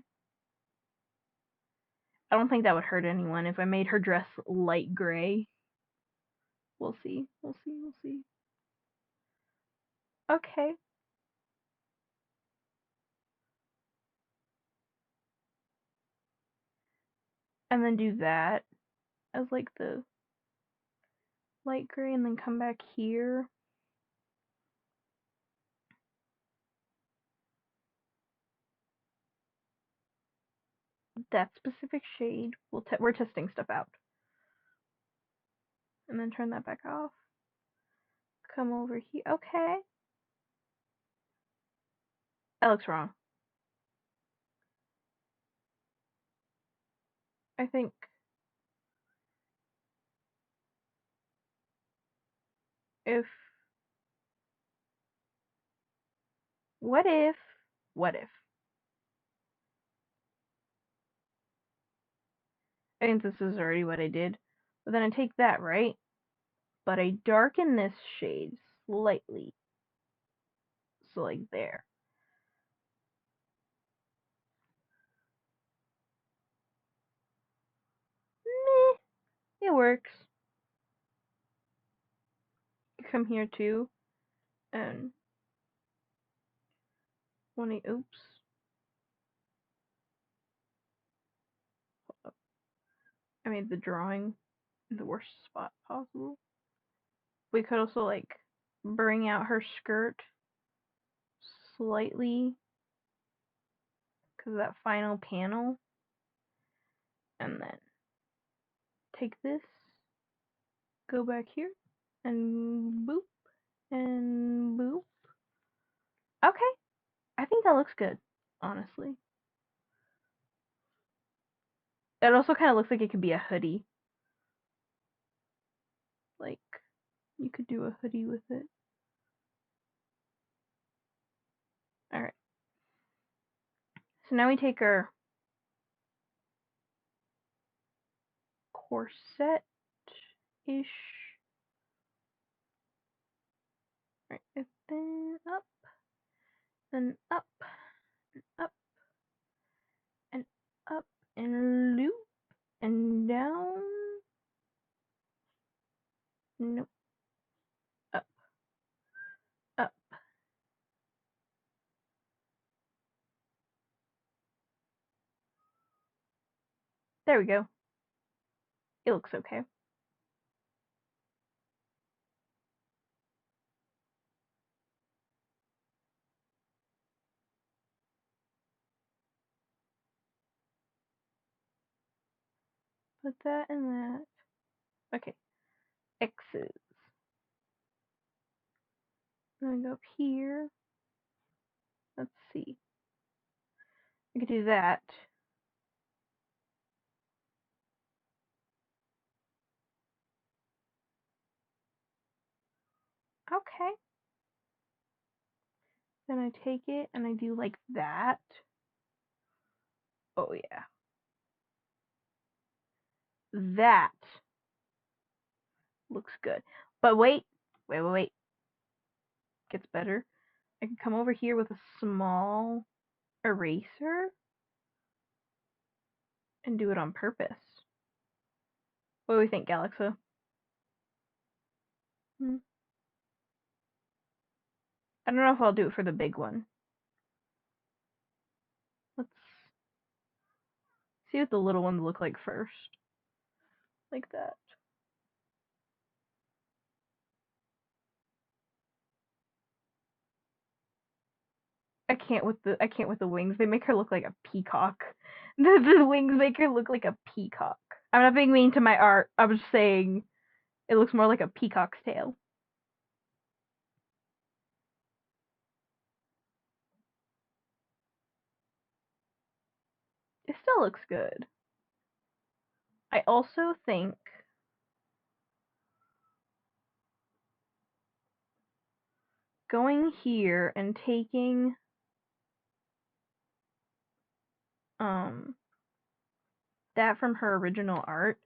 A: I don't think that would hurt anyone if I made her dress light gray. We'll see. We'll see. We'll see. Okay. And then do that as like the light gray and then come back here. That specific shade. We're testing stuff out. And then turn that back off. Come over here. Okay. That looks wrong. I think if what if I think this is already what I did. But then I take that, right? But I darken this shade slightly. So like there. Meh, it works. Come here too. And oops. I made the drawing in the worst spot possible. We could also like bring out her skirt slightly because of that final panel. And then take this, go back here, and boop, and boop. Okay, I think that looks good, honestly. It also kind of looks like it could be a hoodie. Like, you could do a hoodie with it. Alright. So now we take our corset-ish. Right, and then up, and up, and up, and up, and loop, and down. Nope. Up, up. There we go. It looks okay. Put that and that. Okay. X's. Then go up here. Let's see. I could do that. Okay. Then I take it and I do like that. Oh yeah. That looks good. But wait. Wait. Gets better. I can come over here with a small eraser and do it on purpose. What do we think, Galaxa? I don't know if I'll do it for the big one. Let's see what the little ones look like first. Like that. I can't with the wings. They make her look like a peacock. The wings make her look like a peacock. I'm not being mean to my art. I'm just saying it looks more like a peacock's tail. It still looks good. I also think going here and taking that from her original art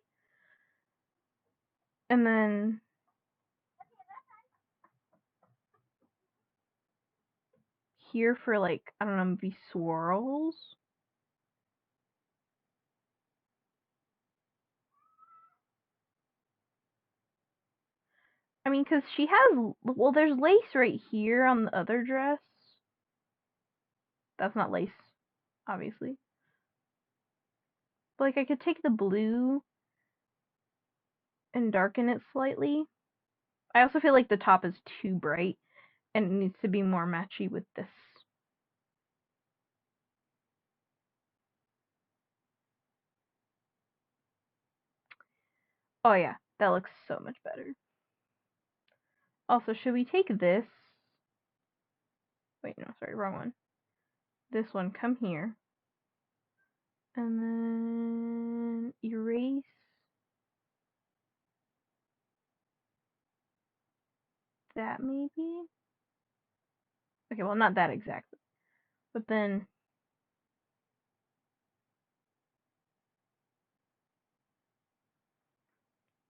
A: and then here for like, I don't know, maybe swirls. I mean, because she has, well, there's lace right here on the other dress. That's not lace, obviously. But, like, I could take the blue and darken it slightly. I also feel like the top is too bright and it needs to be more matchy with this. Oh yeah, that looks so much better. Also, should we take this? Wait, no, sorry, wrong one. This one, come here. And then erase that maybe? Okay, well, not that exactly. But then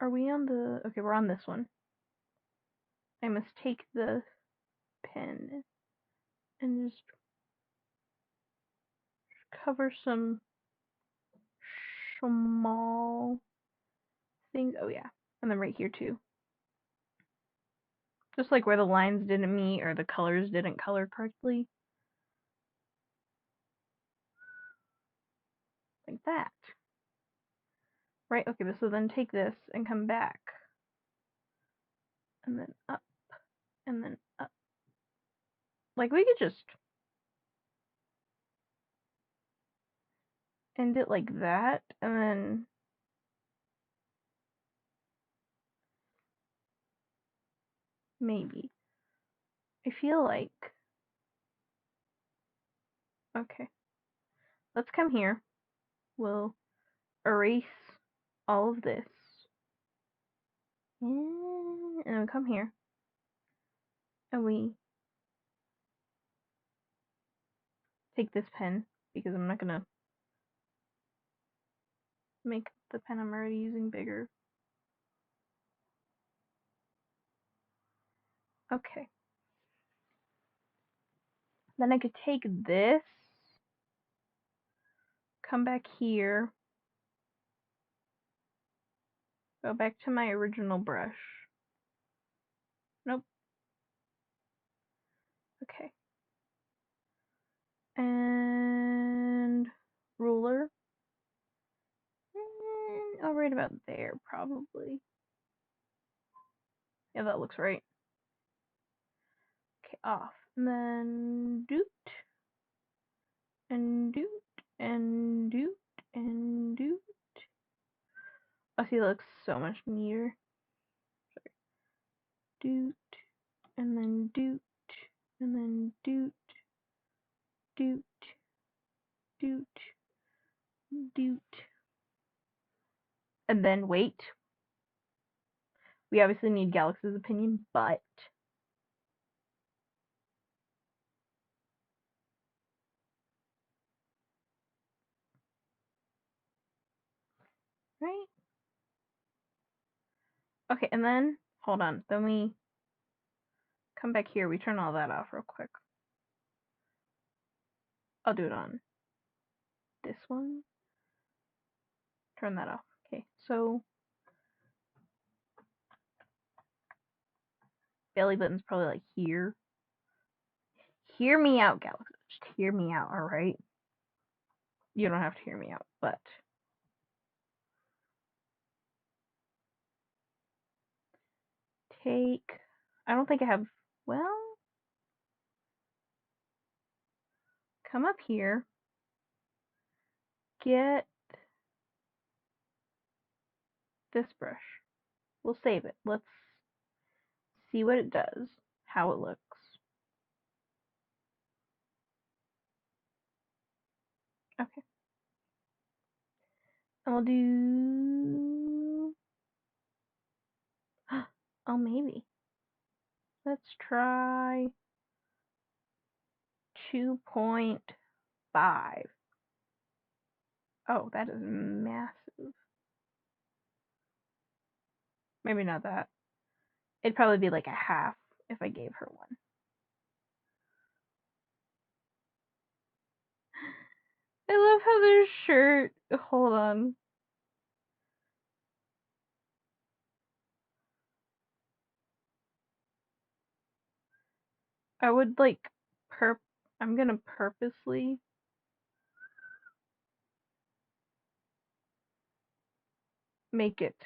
A: are we on the, okay, we're on this one. I must take the pen and just cover some small things. Oh yeah, and then right here too. Just like where the lines didn't meet or the colors didn't color correctly. Like that. Right, okay, so then take this and come back. And then up. And then up. Like we could just end it like that and then maybe. I feel like, okay, let's come here. We'll erase all of this. And then come here. And we take this pen because I'm not gonna make the pen I'm already using bigger. Okay. Then I could take this, come back here, go back to my original brush. Nope. Okay. And ruler. I'll right about there, probably. Yeah, that looks right. Okay, off. And then doot. And doot. And doot. And doot. Oh, see, that looks so much neater. Sorry. Doot. And then doot. And then doot. and then wait. We obviously need Galaxy's opinion, but right? Okay, and then hold on. Then we come back here. We turn all that off real quick. I'll do it on this one. Turn that off. Okay, so belly button's probably like here. Hear me out, Galaxy. Just hear me out, alright? You don't have to hear me out, but take. I don't think I have. Well, come up here. Get this brush. We'll save it. Let's see what it does, how it looks. Okay. And we'll do. Oh, maybe. Let's try 2.5. Oh, that is massive. Maybe not that. It'd probably be like a half if I gave her one. I love how their shirt. Hold on. I would like I'm gonna purposely make it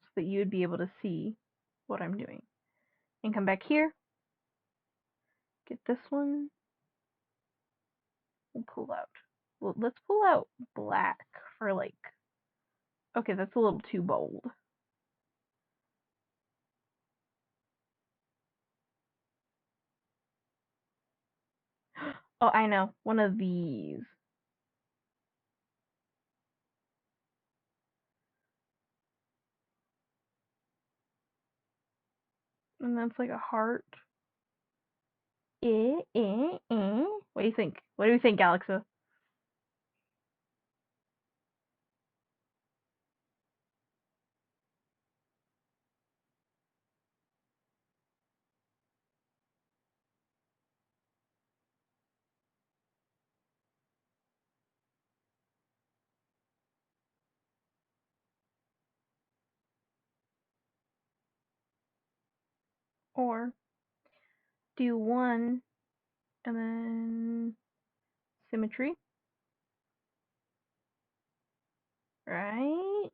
A: so that you would be able to see what I'm doing. And come back here. Get this one. We'll pull out. Well, let's pull out black for like. Okay, that's a little too bold. Oh, I know. One of these. And that's like a heart. What do you think? What do you think, Galaxa? Or do one and then symmetry, right?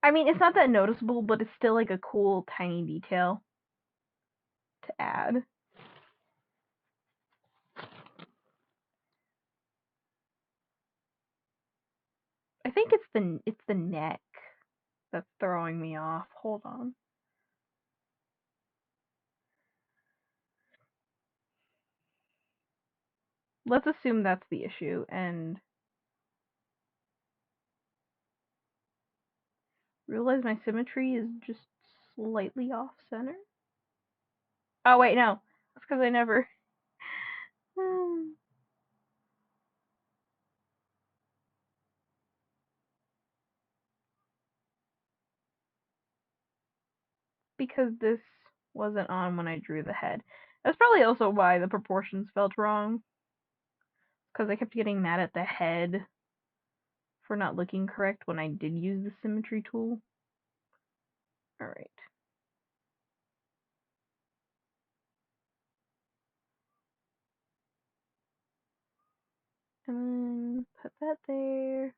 A: I mean, it's not that noticeable, but it's still like a cool tiny detail to add. I think it's the neck that's throwing me off. Hold on. Let's assume that's the issue and realize my symmetry is just slightly off center. Oh wait, no. That's because I never because this wasn't on when I drew the head. That's probably also why the proportions felt wrong. Because I kept getting mad at the head for not looking correct when I did use the symmetry tool. Alright. And then put that there.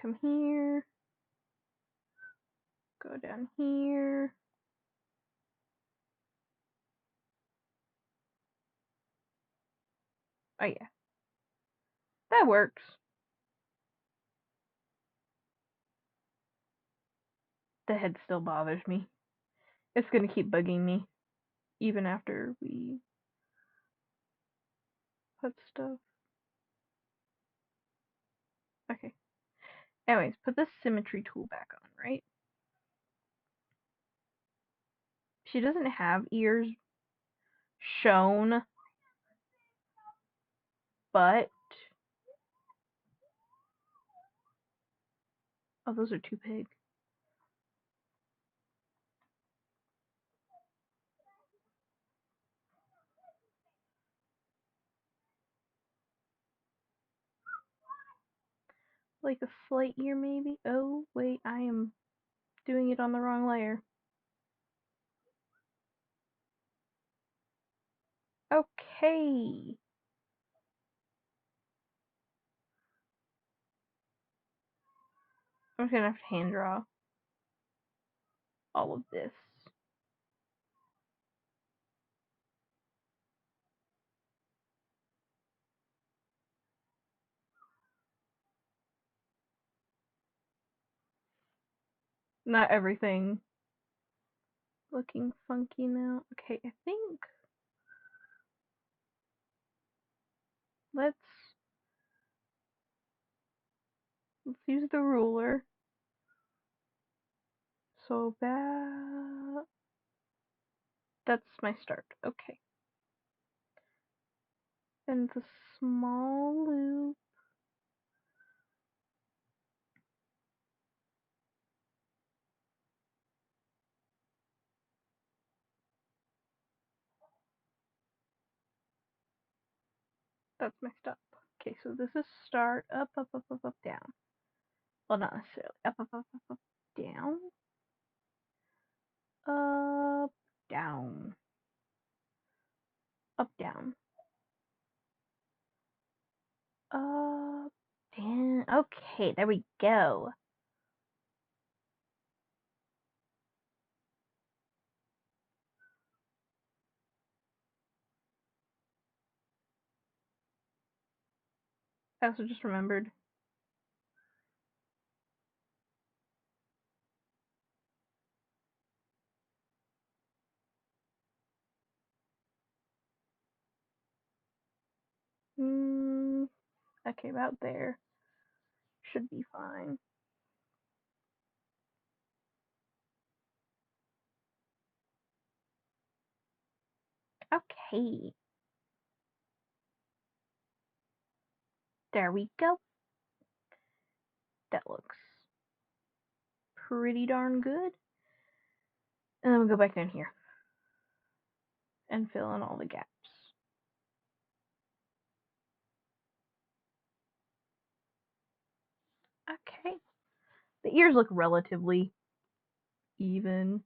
A: Come here. Go down here. Oh yeah, that works. The head still bothers me. It's gonna keep bugging me even after we put stuff. Okay. Anyways, put the symmetry tool back on, right? She doesn't have ears shown, but oh, those are too big. Like a slight ear, maybe? Oh, wait, I am doing it on the wrong layer. Okay. I'm just gonna have to hand draw all of this. Not everything looking funky now. Okay, I think let's use the ruler. So that's my start. Okay. And the small loop. That's messed up. Okay, so this is start up, up, up, up, up, down. Well, not necessarily. Up, up, up, up, up, down. Up, down. Up, down. Up, down. Okay, there we go. I also just remembered. Okay, about there. Should be fine. Okay. There we go. That looks pretty darn good. And then we'll go back down here and fill in all the gaps. Okay. The ears look relatively even.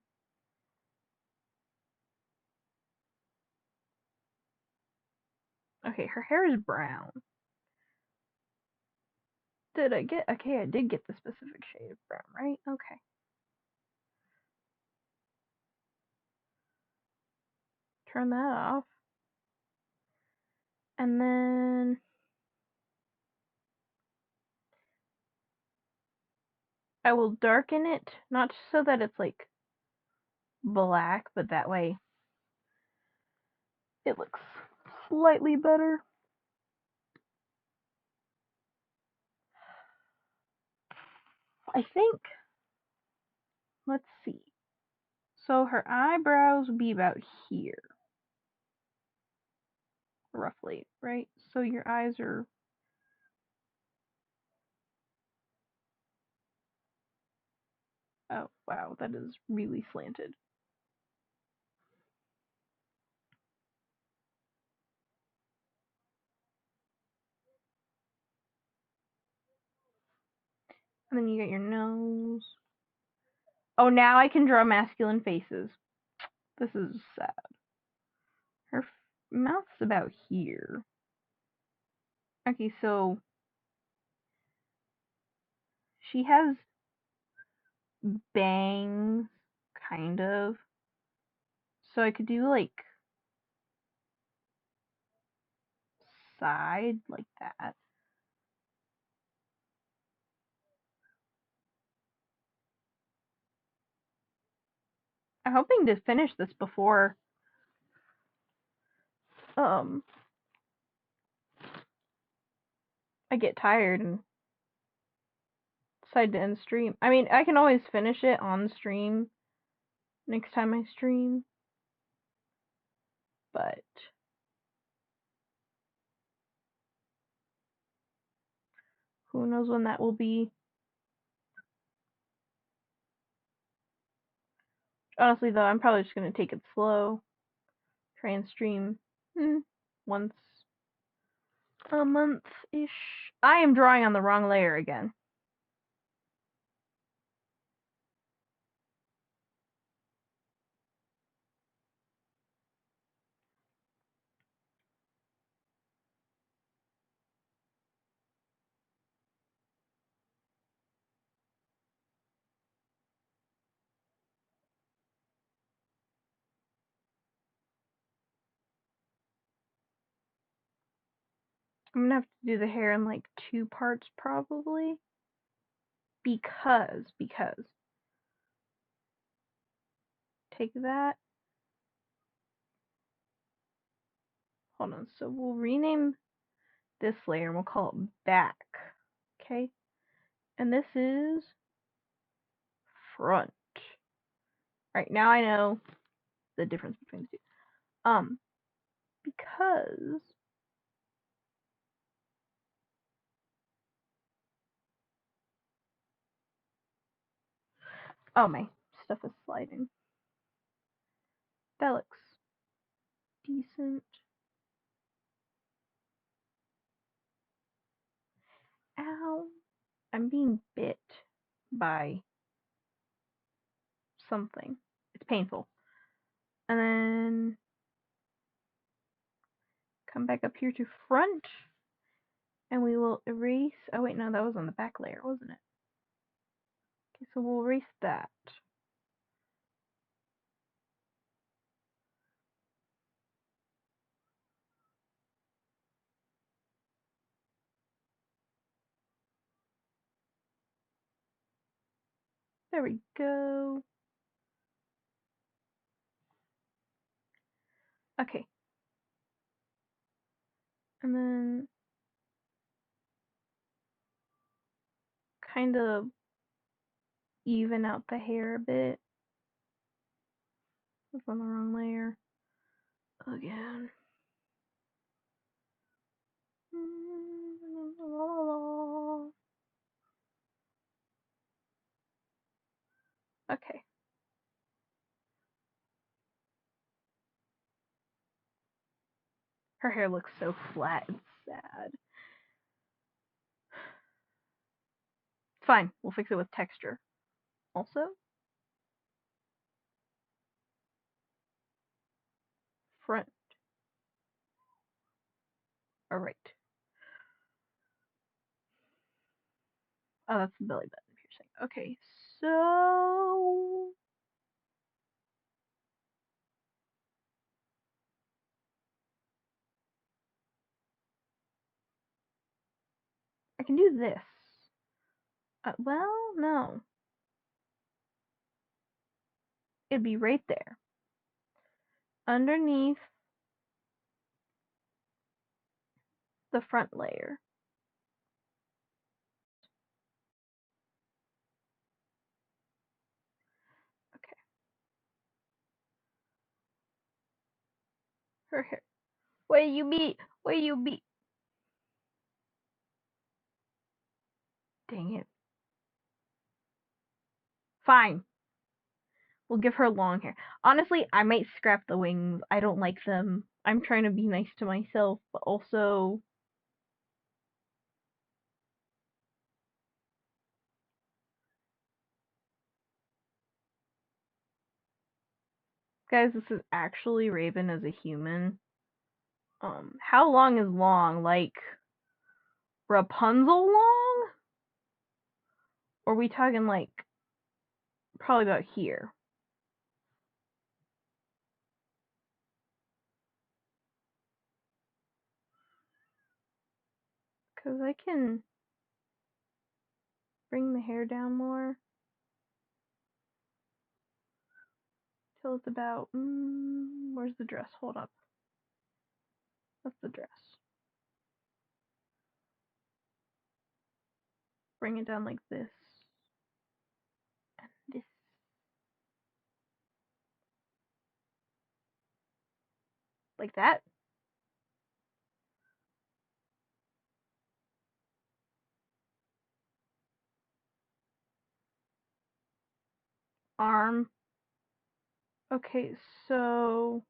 A: Okay, her hair is brown. Did I get? Okay, I did get the specific shade of brown, right? Okay. Turn that off. And then I will darken it, not so that it's like black, but that way it looks slightly better. I think, let's see. So her eyebrows would be about here, roughly, right? So your eyes are, oh wow, that is really slanted. And then you get your nose. Oh, now I can draw masculine faces. This is sad. Her mouth's about here. Okay, so she has bangs, kind of. So I could do like side like that. I'm hoping to finish this before I get tired and decide to end stream. I mean, I can always finish it on stream next time I stream, but who knows when that will be. Honestly, though, I'm probably just going to take it slow. Try and stream once a month-ish. I am drawing on the wrong layer again. I'm going to have to do the hair in like 2 parts probably. Because take that. Hold on. So we'll rename this layer and we'll call it back. Okay. And this is front. Right, now I know the difference between the two. Because oh, my stuff is sliding. That looks decent. Ow. I'm being bit by something. It's painful. And then come back up here to front. And we will erase. Oh, wait, no, that was on the back layer, wasn't it? Okay, so we'll erase that. There we go. Okay. And then kind of even out the hair a bit. I was on the wrong layer. Again. Okay. Her hair looks so flat and sad. Fine, we'll fix it with texture. Also, front. Alright. Oh, that's the belly button piercing. Okay, so I can do this. Well, no. It'd be right there. Underneath the front layer. Okay. Her hair. Where you be? Where you be? Dang it. Fine. We'll give her long hair. Honestly, I might scrap the wings. I don't like them. I'm trying to be nice to myself, but also guys, this is actually Raven as a human. How long is long? Like Rapunzel long? Or are we talking like probably about here? Because I can bring the hair down more till it's about, where's the dress? Hold up. That's the dress. Bring it down like this. And this. Like that. Arm. Okay, so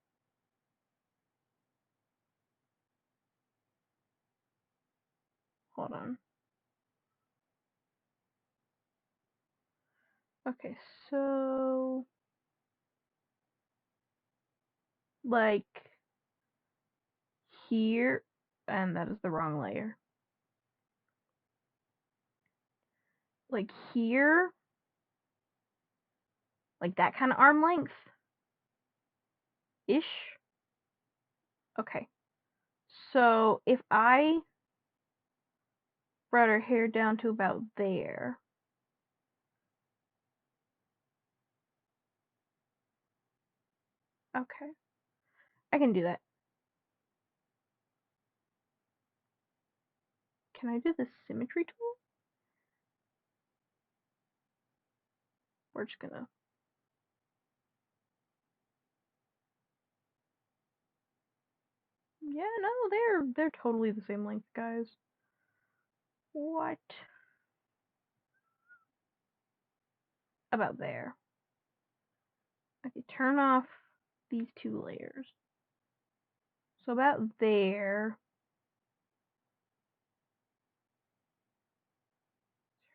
A: hold on. Okay, so like here, and that is the wrong layer. Like here, like that kind of arm length ish. Okay, so if I brought her hair down to about there. Okay, I can do that. Can I do the symmetry tool? We're just gonna. Yeah, no, they're totally the same length, guys. What? About there. Okay, turn off these two layers. So about there.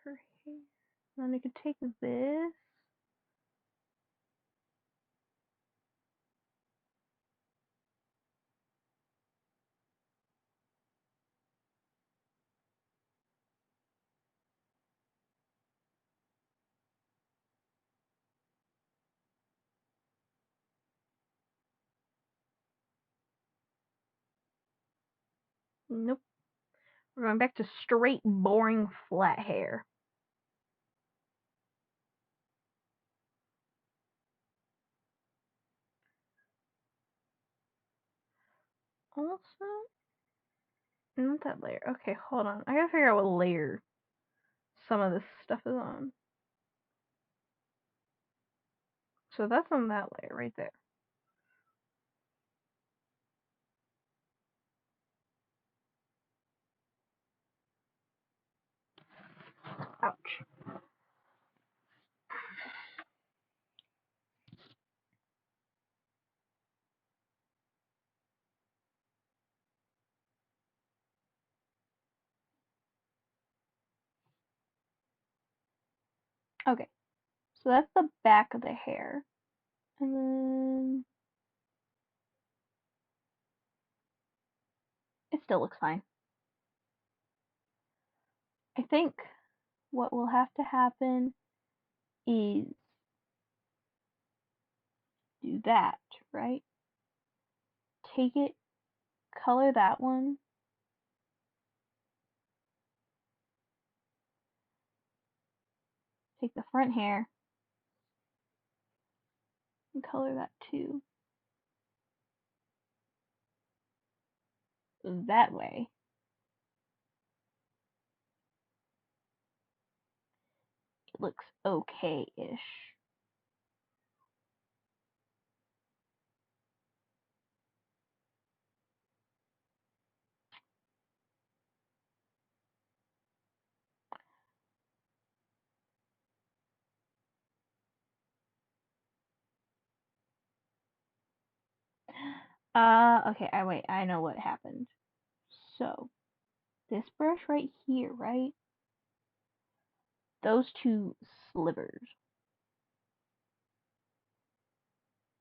A: Her hair. Then I could take this. Nope. We're going back to straight, boring, flat hair. Also, not that layer. Okay, hold on. I gotta figure out what layer some of this stuff is on. So that's on that layer right there. Ouch. Okay, so that's the back of the hair. And then it still looks fine. I think what will have to happen is do that, right? Take it, color that one. Take the front hair and color that too. That way. It looks okay-ish. Okay, wait, I know what happened. So, this brush right here, right? Those two slivers.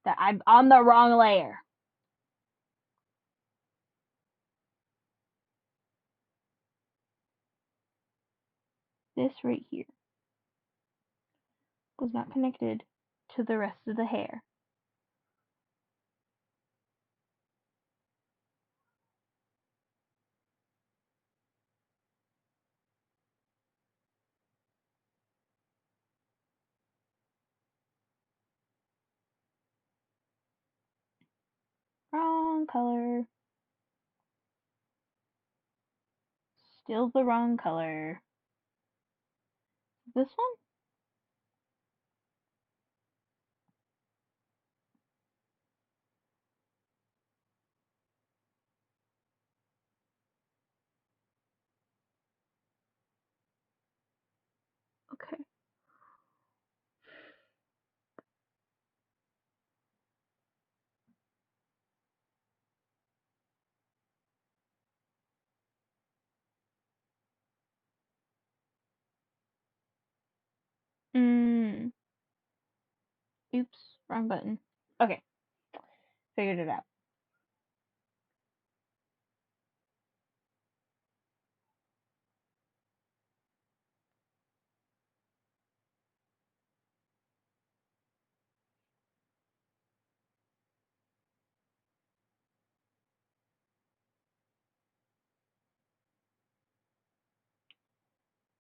A: That I'm on the wrong layer. This right here was not connected to the rest of the hair. Wrong color. Still the wrong color. This one? Okay. Oops, wrong button. Okay, figured it out.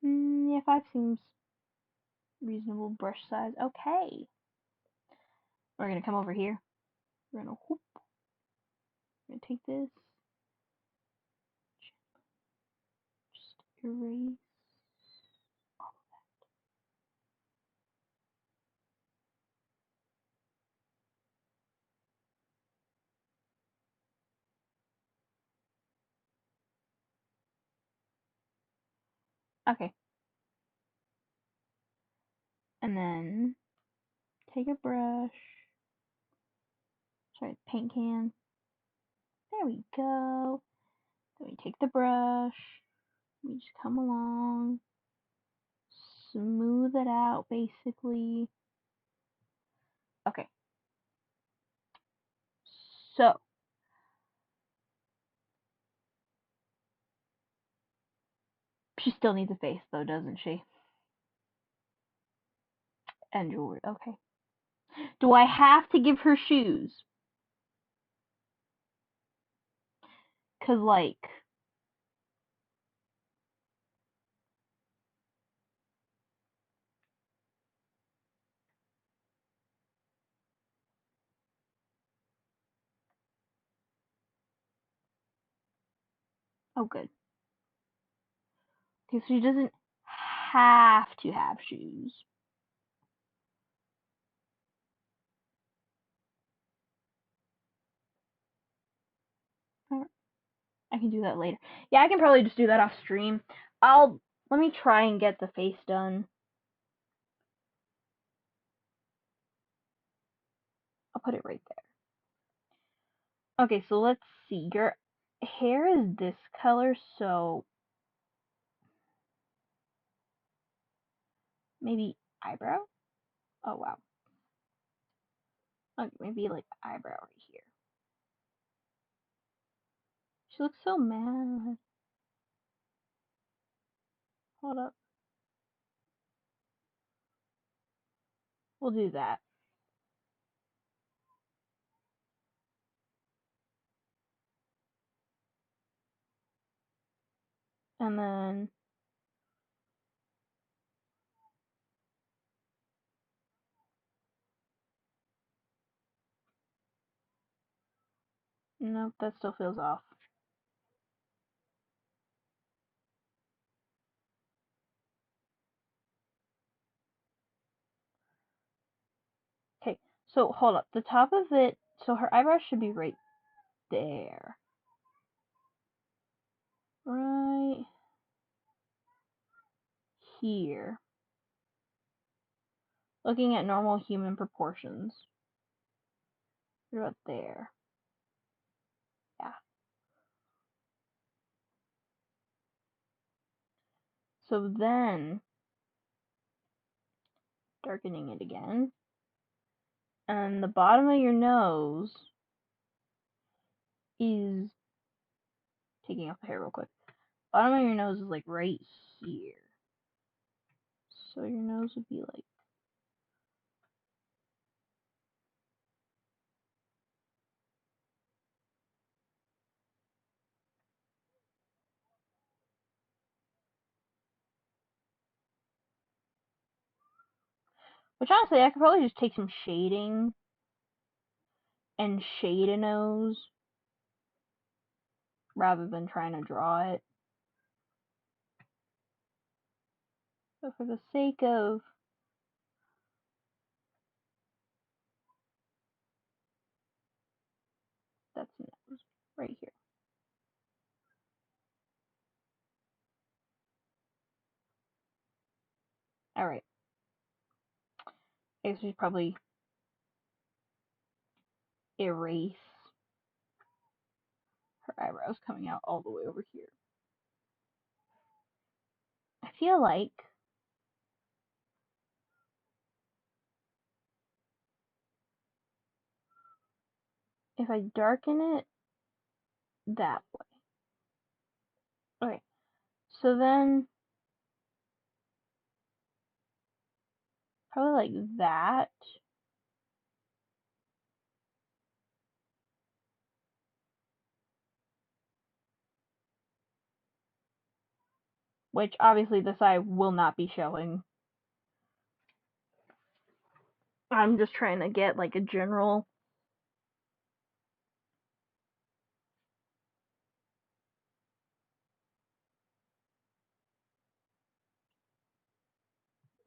A: Yeah, 5 seems reasonable brush size. Okay. We're gonna come over here. We're gonna whoop. We're gonna take this. Just erase. Okay. And then take a brush. Sorry, paint can. There we go. Then we take the brush. We just come along. Smooth it out, basically. Okay. So, she still needs a face, though, doesn't she? And jewelry. Okay. Do I have to give her shoes? Cause like, oh good. Okay, so she doesn't have to have shoes. I can do that later. Yeah, I can probably just do that off stream. Let me try and get the face done. I'll put it right there. Okay, so let's see. Your hair is this color, so maybe eyebrow? Oh wow. Okay, maybe like eyebrow right here. She looks so mad. Hold up. We'll do that. And then nope, that still feels off. Okay, so hold up. The top of it, so her eyebrow should be right there. Right here. Looking at normal human proportions. What about there? Yeah. So then, darkening it again. And the bottom of your nose is, taking off the hair real quick. Bottom of your nose is like right here. So your nose would be like, which honestly, I could probably just take some shading and shade a nose rather than trying to draw it. So for the sake of that's nose right here. Alright. I guess we should probably erase her eyebrows coming out all the way over here. I feel like if I darken it that way. Okay. So then probably like that. Which obviously this eye will not be showing. I'm just trying to get like a general.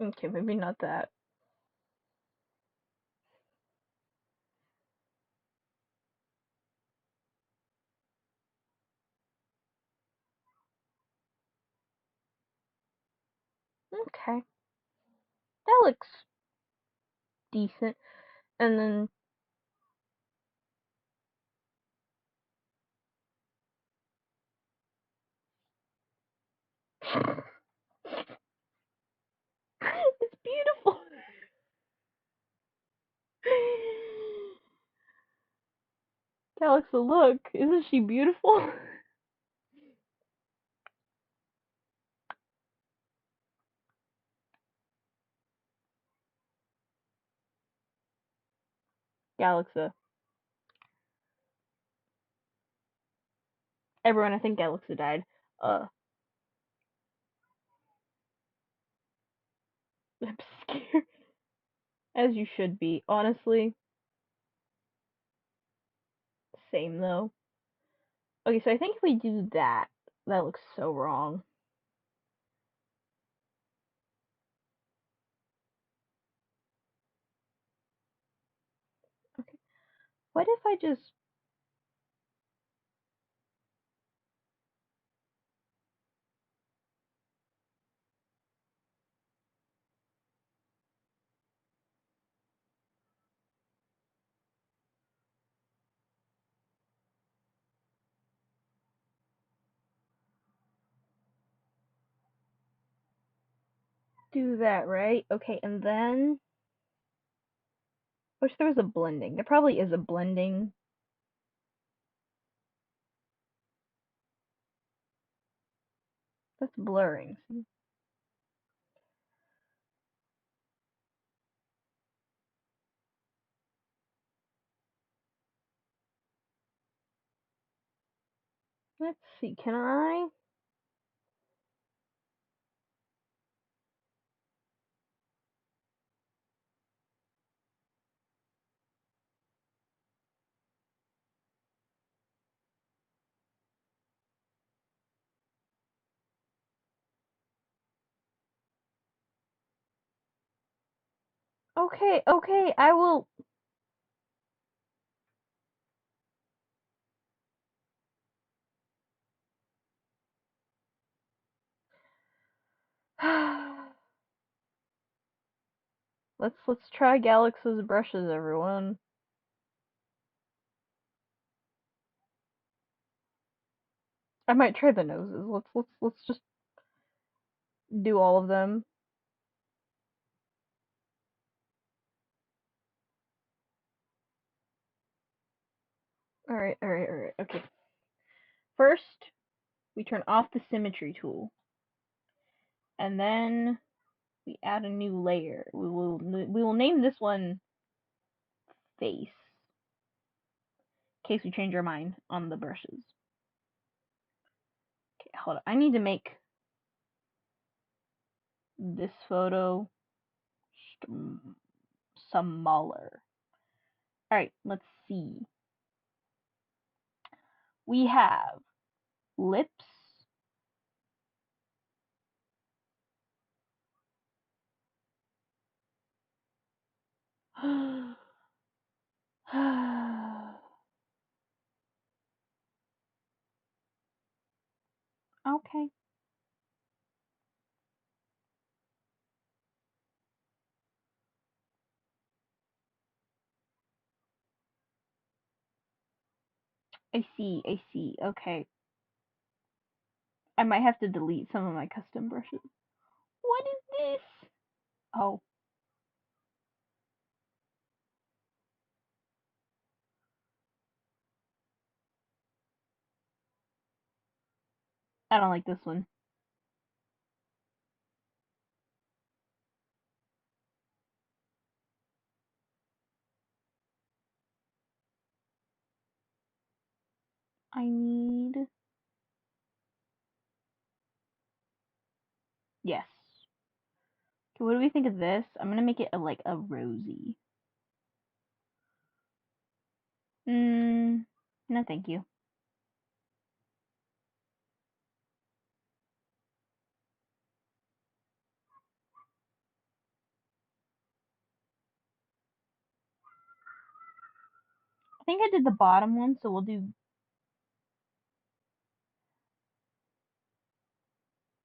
A: Okay, maybe not that. Okay. That looks decent. And then it's beautiful. Galaxa, look. Isn't she beautiful? Galaxa. Everyone, I think Galaxa died. I'm scared. As you should be. Honestly. Same though. Okay, so I think if we do that, that looks so wrong. Okay. What if I just do that, right? Okay, and then wish there was a blending. There probably is a blending. That's blurring. Let's see, can I? Okay, okay, I will. let's try Galaxy's brushes, everyone. I might try the noses. Let's just do all of them. Alright, alright, alright. Okay. First, we turn off the symmetry tool. And then we add a new layer. We will name this one face. In case we change our mind on the brushes. Okay, hold on. I need to make this photo smaller. Alright, let's see. We have lips. Okay. I see, I see. Okay. I might have to delete some of my custom brushes. What is this? Oh, I don't like this one. I need... Yes. Okay, what do we think of this? I'm gonna make it like a rosy. No thank you. I think I did the bottom one, so we'll do...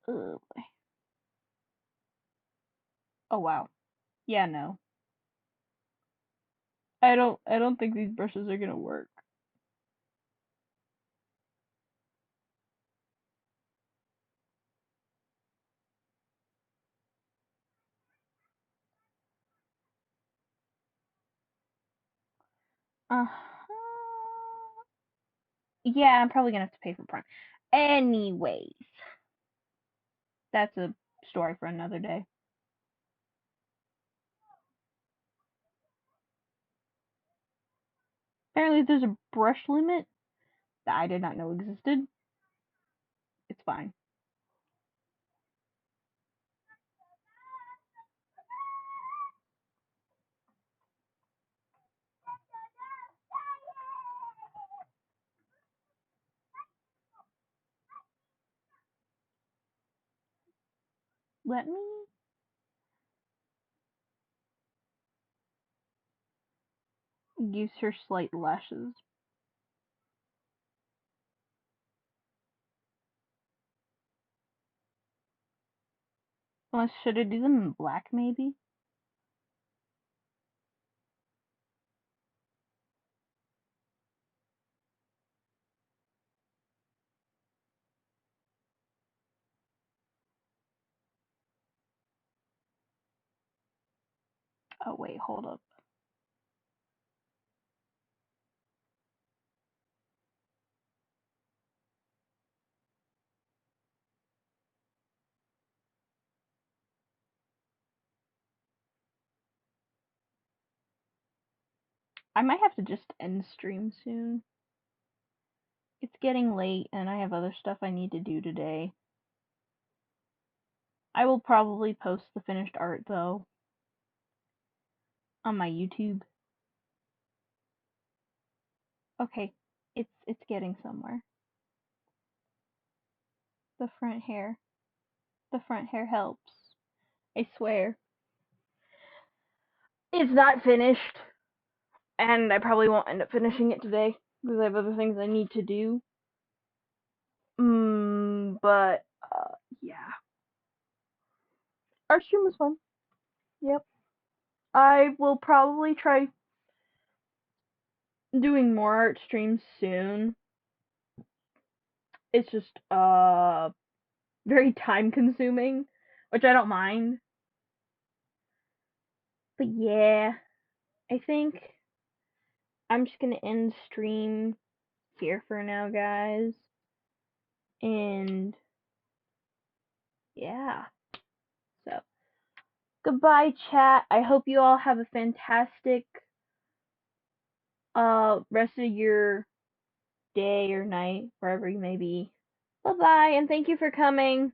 A: Oh, oh wow. Yeah, no. I don't think these brushes are gonna work. Uh-huh. Yeah, I'm probably gonna have to pay for Prime. Anyways, that's a story for another day. Apparently there's a brush limit that I did not know existed. It's fine. Let me use her slight lashes. Unless, should I do them in black maybe? Oh wait, hold up. I might have to just end stream soon. It's getting late and I have other stuff I need to do today. I will probably post the finished art though on my YouTube. Okay, it's getting somewhere. The front hair. The front hair helps. I swear. It's not finished, and I probably won't end up finishing it today because I have other things I need to do. But yeah, art stream was fun. Yep, I will probably try doing more art streams soon. It's just very time consuming, which I don't mind. But yeah, I think I'm just gonna end stream here for now, guys. And yeah, so goodbye, chat. I hope you all have a fantastic rest of your day or night, wherever you may be. Bye bye, and thank you for coming.